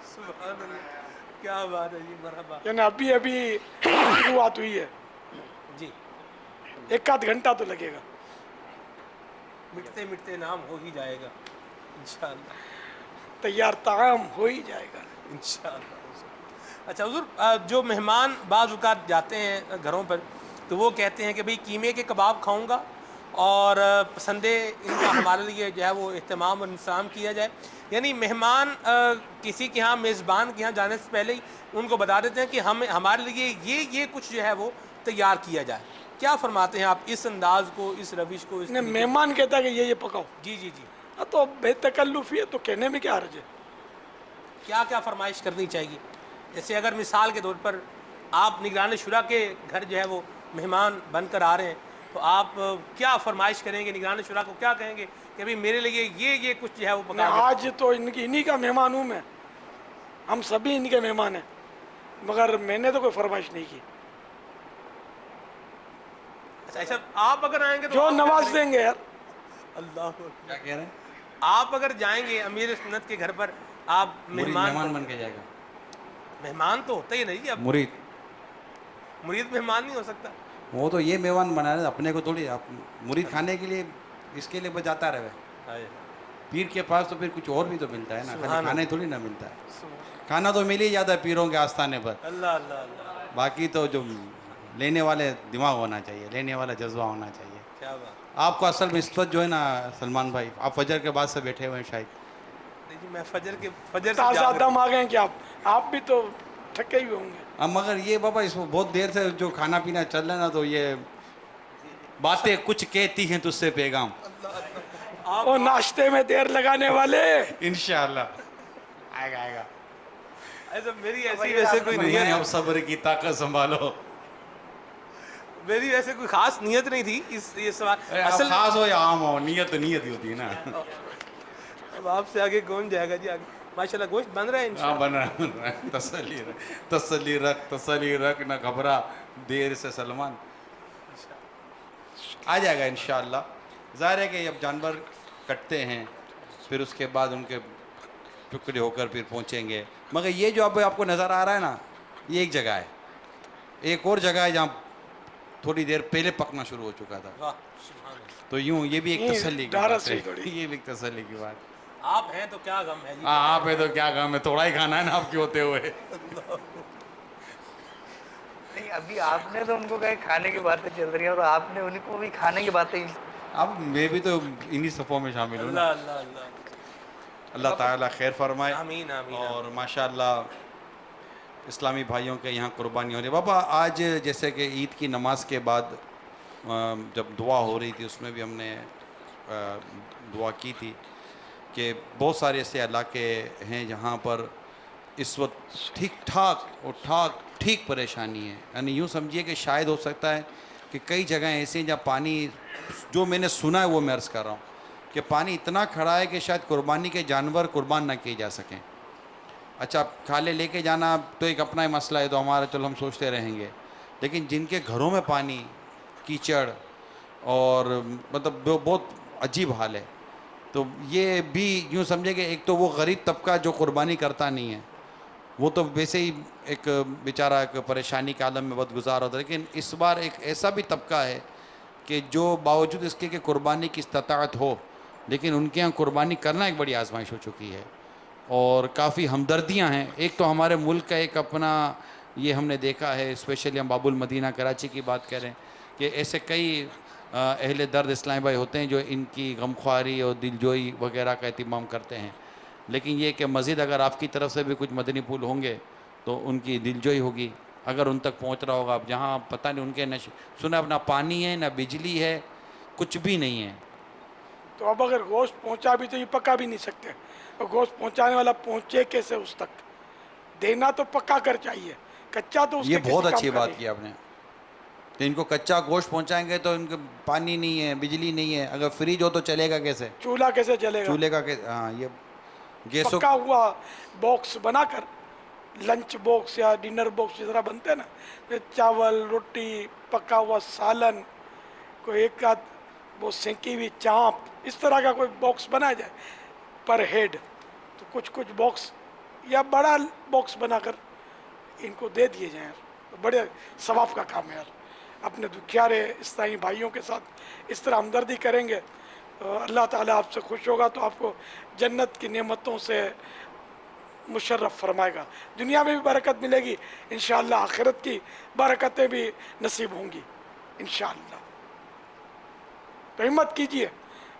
سبحان اللہ، کیا بات ہے جی، مرحبا۔ یعنی ابھی شروعات ہوئی ہے جی، 1-8 گھنٹہ تو لگے گا، مٹتے مٹتے نام ہو ہی جائے گا انشاءاللہ، تیار طعام ہو ہی جائے گا انشاءاللہ۔ اچھا حضور، جو مہمان بعض اوقات جاتے ہیں گھروں پر تو وہ کہتے ہیں کہ بھئی قیمے کے کباب کھاؤں گا، اور پسندے ان کا ہمارے لیے جو ہے وہ اہتمام اور انتظام کیا جائے، یعنی مہمان کسی کے ہاں میزبان کے ہاں جانے سے پہلے ہی ان کو بتا دیتے ہیں کہ ہمارے لیے یہ کچھ جو ہے وہ تیار کیا جائے، کیا فرماتے ہیں آپ اس انداز کو، اس روش کو؟ مہمان کہتا ہے کہ یہ پکاؤ، جی جی جی، تو بے تکلفی ہے تو کہنے میں کیا حرج ہے؟ کیا کیا فرمائش کرنی چاہیے؟ جیسے اگر مثال کے طور پر آپ نگران شورا کے گھر جو ہے وہ مہمان بن کر آ رہے ہیں تو آپ کیا فرمائش کریں گے؟ نگران شورا کو کیا کہیں گے کہ ابھی میرے لیے یہ کچھ جو ہے وہ پکا دیں؟ آج تو انہی کا مہمان ہوں میں، ہم سبھی ان کے مہمان ہیں، مگر میں نے تو کوئی فرمائش نہیں کی۔ اچھا آپ اگر آئیں گے تو جو نواز دیں گے یار۔ اللہ کیا کہہ رہے ہیں؟ آپ اگر جائیں گے امیر سنت کے گھر پر، آپ مہمان بن کے جائے گا؟ مہمان تو ہوتا ہی نہیں جی، اب مرید مہمان نہیں ہو سکتا، وہ تو یہ مہمان بنا رہے اپنے کو تھوڑی، آپ مرید کھانے کے لیے اس کے لیے بجاتا رہے، پیر کے پاس تو پھر کچھ اور بھی تو ملتا ہے نا، خالی کھانے تھوڑی نہ ملتا ہے، کھانا تو مل ہی جاتا ہے پیروں کے آستانے پر، اللہ اللہ اللہ، باقی تو جو لینے والے دماغ ہونا چاہیے، لینے والا جذبہ ہونا چاہیے۔ کیا بات آپ کو اصل میں اس وقت جو ہے نا سلمان بھائی، آپ فجر کے بعد سے بیٹھے ہوئے ہیں شاید، نہیں میں فجر تازہ دم آ گئے ہیں کہ آپ بھی تو تھکے ہی ہوں گے۔ اب مگر یہ بابا اس کو بہت دیر سے جو کھانا پینا چل رہا ہے نا، تو یہ باتیں کچھ کہتی ہیں تجھ سے پیغام، وہ ناشتے میں دیر لگانے والے انشاءاللہ آئے گا ایسا میری ایسی ویسے کوئی نہیں ہے، اب صبر کی طاقت سنبھالو۔ میری ویسے کوئی خاص نیت نہیں تھی یہ سوال اصل خاص ہو یا عام ہو، نیت تو نیت ہی ہوتی ہے نا. اب آپ سے آگے کون جائے گا جی آگے. ماشاء اللہ گوشت بن رہا ہے انشاءاللہ. بن رہا ہے. تسلی رکھ نہ گھبرا دیر سے سلمان. آ جائے گا انشاءاللہ. ظاہر ہے کہ اب جانور کٹتے ہیں پھر اس کے بعد ان کے ٹکڑے ہو کر پھر پہنچیں گے. مگر یہ جو اب آپ کو نظر آ رہا ہے نا، یہ ایک جگہ ہے. ایک اور جگہ ہے جہاں تھوڑی دیر پہلے پکنا شروع ہو چکا تھا. تو یوں یہ بھی ایک تسلی کی بات ہے. یہ بھی ایک تسلی کی بات. آپ ہیں تو کیا غم ہے جی. ہاں آپ ہے تو کیا غم ہے، تھوڑا ہی کھانا ہے نا آپ کے ہوتے ہوئے. نہیں ابھی آپ نے تو ان کو کہا کھانے کی باتیں چل رہی ہیں اور آپ نے ان کو بھی کھانے کی باتیں. اب میں بھی تو انہی صفوں میں شامل ہوں. اللہ تعالیٰ خیر فرمائے. آمین آمین. اور ماشاءاللہ اسلامی بھائیوں کے یہاں قربانی ہو رہی ہے. بابا آج جیسے کہ عید کی نماز کے بعد جب دعا ہو رہی تھی اس میں بھی ہم نے دعا کی تھی کہ بہت سارے ایسے علاقے ہیں جہاں پر اس وقت ٹھیک پریشانی ہے. یعنی یوں سمجھیے کہ شاید ہو سکتا ہے کہ کئی جگہیں ایسی ہیں جہاں پانی، جو میں نے سنا ہے وہ میں عرض کر رہا ہوں کہ پانی اتنا کھڑا ہے کہ شاید قربانی کے جانور قربان نہ کیے جا سکیں. اچھا کھالے لے کے جانا تو ایک اپنا ہی مسئلہ ہے، تو ہمارا چلو ہم سوچتے رہیں گے. لیکن جن کے گھروں میں پانی، کیچڑ اور مطلب بہت عجیب حال ہے. تو یہ بھی یوں سمجھے کہ ایک تو وہ غریب طبقہ جو قربانی کرتا نہیں ہے وہ تو ویسے ہی ایک بیچارہ ایک پریشانی کے عالم میں وقت گزار ہوتا ہے. لیکن اس بار ایک ایسا بھی طبقہ ہے کہ جو باوجود اس کے کہ قربانی کی استطاعت ہو لیکن ان کے یہاں قربانی کرنا ایک بڑی آزمائش ہو چکی ہے اور کافی ہمدردیاں ہیں. ایک تو ہمارے ملک کا ایک اپنا یہ ہم نے دیکھا ہے، اسپیشلی ہم باب المدینہ کراچی کی بات کریں کہ ایسے کئی اہل درد اسلامی بھائی ہوتے ہیں جو ان کی غمخواری اور دلجوئی وغیرہ کا اہتمام کرتے ہیں. لیکن یہ کہ مزید اگر آپ کی طرف سے بھی کچھ مدنی پھول ہوں گے تو ان کی دلجوئی ہوگی اگر ان تک پہنچ رہا ہوگا. اب جہاں پتہ نہیں ان کے سنا نہ پانی ہے نہ بجلی ہے، کچھ بھی نہیں ہے. تو اب اگر گوشت پہنچا بھی تو یہ پکا بھی نہیں سکتے. اور گوشت پہنچانے والا پہنچے کیسے اس تک؟ دینا تو پکا کر چاہیے، کچا تو اس یہ کے بہت کسی اچھی کام کا بات نہیں. کی آپ نے. تو ان کو کچا گوشت پہنچائیں گے تو ان کو پانی نہیں ہے، بجلی نہیں ہے. اگر فریج ہو تو چلے گا کیسے؟ چولہا کیسے چلے گا؟ چولہے کا ہاں یہ گیسوں پکا ہوا باکس بنا کر، لنچ باکس یا ڈنر باکس جس طرح بنتے ہیں نا، چاول، روٹی، پکا ہوا سالن، کوئی ایک آدھ وہ سینکی ہوئی چانپ، اس طرح کا کوئی باکس بنایا جائے پر ہیڈ. تو کچھ باکس یا بڑا باکس بنا کر ان کو دے دیے جائیں. بڑے ثواب کا کام ہے یار. اپنے دکھیارے اسلامی بھائیوں کے ساتھ اس طرح ہمدردی کریں گے تو اللہ تعالیٰ آپ سے خوش ہوگا، تو آپ کو جنت کی نعمتوں سے مشرف فرمائے گا. دنیا میں بھی برکت ملے گی انشاءاللہ، آخرت کی برکتیں بھی نصیب ہوں گی انشاءاللہ. تو ہمت کیجئے،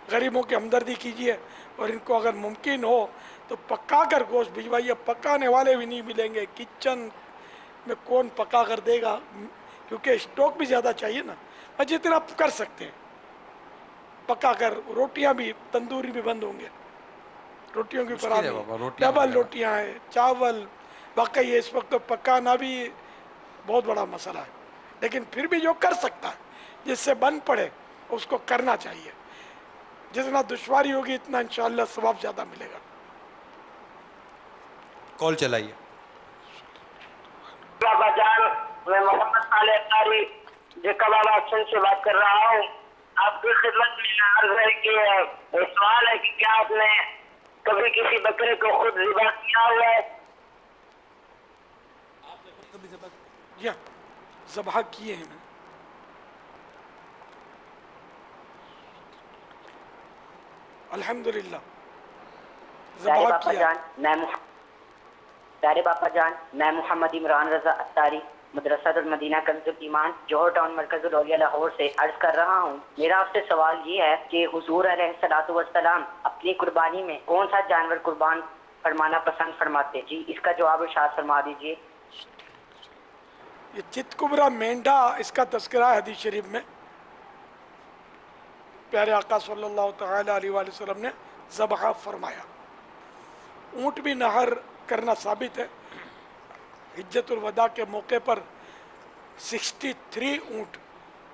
غریبوں کی ہمدردی کیجئے اور ان کو اگر ممکن ہو تو پکا کر گوشت بھجوائیے. پکانے والے بھی نہیں ملیں گے، کچن میں کون پکا کر دے گا؟ کیونکہ اسٹاک بھی زیادہ چاہیے نا. اور جتنا آپ کر سکتے ہیں پکا کر. روٹیاں بھی تندوری بھی بند ہوں گے، روٹیوں کی فراہمی، ڈبل روٹیاں ہیں، چاول. واقعی اس وقت تو پکانا بھی بہت بڑا مسئلہ ہے. لیکن پھر بھی جو کر سکتا ہے، جس سے بن پڑے، اس کو کرنا چاہیے. جتنا دشواری ہوگی اتنا انشاءاللہ ثواب زیادہ ملے گا. کال چلائیے. بابا جان، میں محمد صالح اختاری جکاباد آپشن سے بات کر رہا ہوں. آپ کی خدمت میں عرض ہے کہ سوال ہے کہ کیا آپ نے کبھی کسی بکرے کو خود ذبح کیا ہوا ہے؟ یا ذبح کیے ہیں. الحمدللہ ذبح کیا. پیارے باپا جان، میں محمد عمران رضا اتاری مدرسہ المدینہ کنز الایمان جوہر ٹاؤن مرکز الاولیاء لاہور سے عرض کر رہا ہوں. میرا آپ سے سوال یہ ہے کہ حضور علیہ الصلوۃ والسلام اپنی قربانی میں کون سا جانور قربان فرمانا پسند فرماتے؟ جی اس کا جواب ارشاد فرما دیجیے. یہ چت کبرا مینڈا، اس کا تذکرہ ہے حدیث شریف میں. پیارے آقا صلی اللہ تعالی علیہ وآلہ وسلم نے ذبح فرمایا. اونٹ بھی نہر کرنا ثابت ہے. حجت الوداع کے موقع پر 63 اونٹ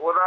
ਉਹਦਾ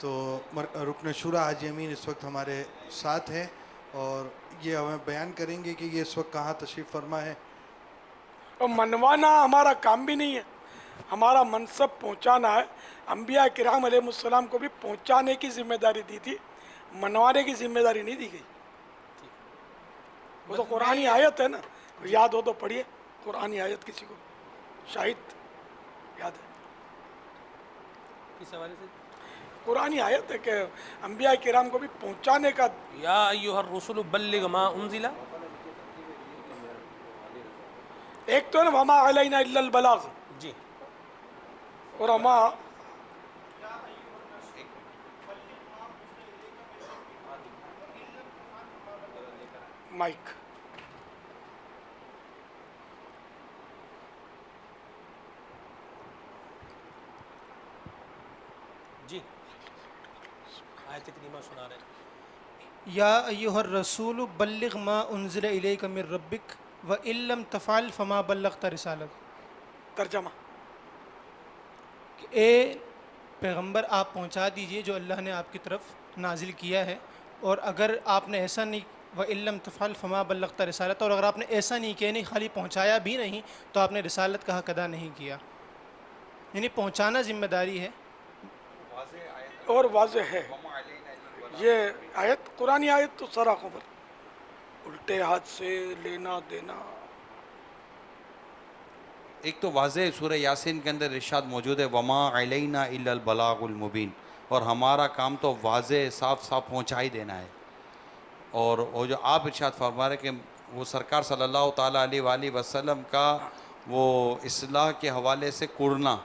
تو رکن شورا حاجی امین اس وقت ہمارے ساتھ ہیں اور یہ ہمیں بیان کریں گے کہ یہ اس وقت کہاں تشریف فرما ہے. اور منوانا ہمارا کام بھی نہیں ہے، ہمارا منصب پہنچانا ہے. انبیاء کرام علیہ السلام کو بھی پہنچانے کی ذمہ داری دی تھی، منوانے کی ذمہ داری نہیں دی گئی. وہ تو قرآنی آیت ہے نا، یاد ہو تو پڑھیے قرآنی آیت کسی کو شاہد یاد ہے کس حوالے سے؟ قرآنی آیت ہے کہ انبیاء کرام کو بھی پہنچانے کا. یا ایھا الرسول بلغ ما انزل، ایک تو ہے نا وما علینا الا البلاغ، جی، اور ہما مائک جی آیت کریمہ سنا رہے ہیں. یا ایھا الرسول بلغ ما انزل الیک من ربک وان لم تفعل فما بلغت رسالت. ترجمہ، کہ اے پیغمبر آپ پہنچا دیجئے جو اللہ نے آپ کی طرف نازل کیا ہے، اور اگر آپ نے ایسا نہیں وَإِن لَمْ تَفْعَلْ فَمَا بَلَّغْتَ رِسَالَتَهُ، اور اگر آپ نے ایسا نہیں کیا، نہیں خالی پہنچایا بھی نہیں تو آپ نے رسالت کا حق ادا نہیں کیا. یعنی پہنچانا ذمہ داری ہے اور واضح ہے. یہ آیت قرآنی آیت تو سراخوں پر الٹے ہاتھ سے لینا دینا. ایک تو واضح سورہ یاسین کے اندر ارشاد موجود ہے وما علینا الا البلاغ المبین، اور ہمارا کام تو واضح صاف صاف پہنچا ہی دینا ہے. اور وہ جو آپ ارشاد فرما رہے کہ وہ سرکار صلی اللہ تعالیٰ علیہ وآلہ وسلم کا وہ اصلاح کے حوالے سے کڑنا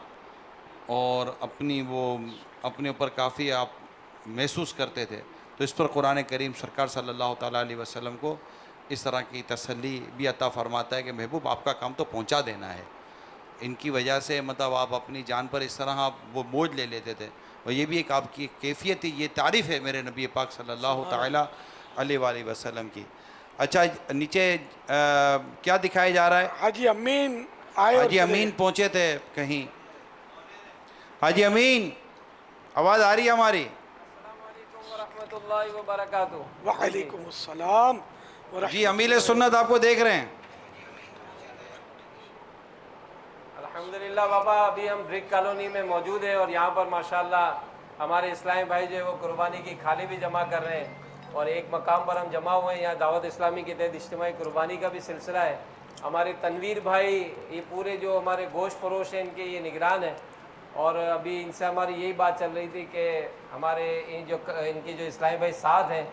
اور اپنے اوپر کافی آپ محسوس کرتے تھے، تو اس پر قرآن کریم سرکار صلی اللہ تعالیٰ علیہ وسلم کو اس طرح کی تسلی بھی عطا فرماتا ہے کہ محبوب آپ کا کام تو پہنچا دینا ہے. ان کی وجہ سے مطلب آپ اپنی جان پر اس طرح آپ وہ بوجھ لے لیتے تھے، اور یہ بھی ایک آپ کی کیفیت تھی. یہ تعریف ہے میرے نبی پاک صلی اللہ تعالیٰ علیہ وآلہ وسلم کی. اچھا نیچے کیا دکھایا جا رہا ہے؟ حاجی امین آئے، حاجی امین پہنچے تھے کہیں. حاجی امین آواز آ رہی ہے ہماری؟ ورحمۃ اللہ وبرکاتہ. وعلیکم السلام. جی امیل سنت آپ کو دیکھ رہے ہیں. الحمدللہ بابا، ابھی ہم برک کالونی میں موجود ہیں اور یہاں پر ماشاءاللہ ہمارے اسلامی بھائی جو ہے وہ قربانی کی کھالی بھی جمع کر رہے ہیں، اور ایک مقام پر ہم جمع ہوئے ہیں. یہاں دعوت اسلامی کے تحت اجتماعی قربانی کا بھی سلسلہ ہے. ہمارے تنویر بھائی یہ پورے جو ہمارے گوشت فروش ہیں ان کے یہ نگران ہیں، اور ابھی ان سے ہماری یہی بات چل رہی تھی کہ ہمارے ان کے جو اسلامی بھائی ساتھ ہیں،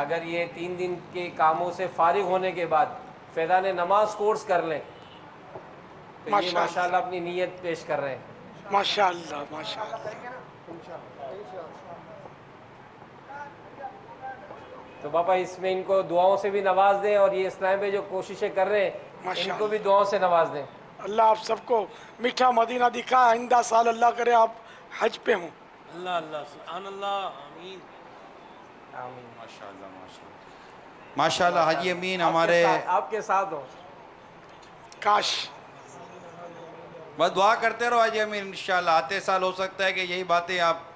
اگر یہ 3 دن کے کاموں سے فارغ ہونے کے بعد فیضان نماز کورس کر لیں تو یہ ماشاءاللہ اپنی نیت پیش کر رہے ہیں. ماشاءاللہ ماشاءاللہ. تو باپا اس میں ان کو دعاؤں سے بھی نواز دیں، اور یہ اسلام پہ جو کوششیں کر رہے ہیں ان کو بھی دعاؤں سے نواز دیں. اللہ آپ سب کو میٹھا مدینہ دکھا. آئندہ سال اللہ کرے آپ حج پہ ہوں. اللہ اللہ سبحان اللہ آمین آمین. ماشاءاللہ ماشاءاللہ ماشاءاللہ. حاجی امین ہمارے آپ کے ساتھ ہوں. کاش بس دعا کرتے رہو حاجی امین، انشاءاللہ آتے سال ہو سکتا ہے کہ یہی باتیں آپ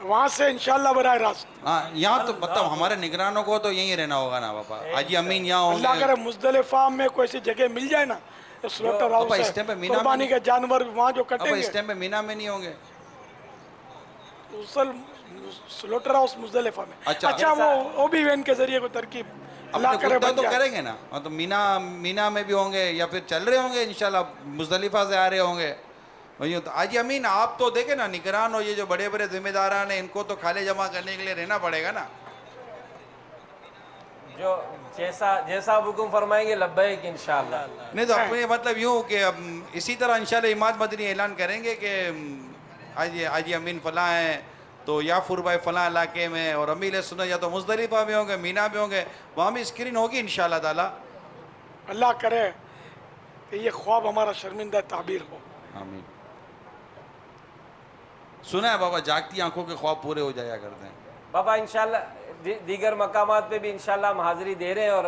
وہاں سے انشاءاللہ براہ راست. ہاں یہاں تو مطلب ہمارے نگرانوں کو تو یہیں رہنا ہوگا نا بابا. حاجی امین یہاں ہوں اللہ گے. کرے مزدلفہ میں کوئی ایسی جگہ مل جائے نا سلوٹر ہاؤس ہے، قربانی کے جانور وہاں جو کٹیں گے. اس ٹائم پہ مینا میں نہیں ہوں گے؟ سلوٹر ہاؤس مزدلفہ میں. اچھا وہ بھی وین کے ذریعے کوئی ترکیب اللہ کرے بن تو جائے. کریں گے نا، مطلب مینا میں بھی ہوں گے یا پھر چل رہے ہوں گے انشاءاللہ مزدلفہ سے آ رہے ہوں گے. حاجی امین آپ تو دیکھیں نا نگران ہو، یہ جو بڑے بڑے ذمہ داران ہیں ان کو تو کھالے جمع کرنے کے لیے رہنا پڑے گا نا. جو جیسا آپ حکم فرمائیں گے لبیک انشاءاللہ. نہیں تو اپنے مطلب یوں کہ اب اسی طرح انشاءاللہ اماد مدنی اعلان کریں گے کہ حاجی امین فلاں ہیں تو یافور بھائی فلاں علاقے میں، اور امیل سنت یا تو مزدلفہ میں ہوں گے مینا میں ہوں گے، وہاں بھی اسکرین ہوگی انشاءاللہ تعالی. اللہ کرے کہ یہ خواب ہمارا شرمندہ تعبیر ہو. آمین. سنا ہے بابا جاگتی آنکھوں کے خواب پورے ہو جایا کرتے ہیں. بابا انشاءاللہ دیگر مقامات پہ بھی انشاءاللہ ہم حاضری دے رہے ہیں. اور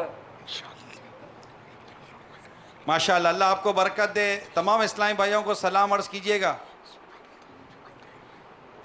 ماشاءاللہ اللہ آپ کو برکت دے. تمام اسلامی بھائیوں کو سلام عرض کیجئے گا.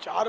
4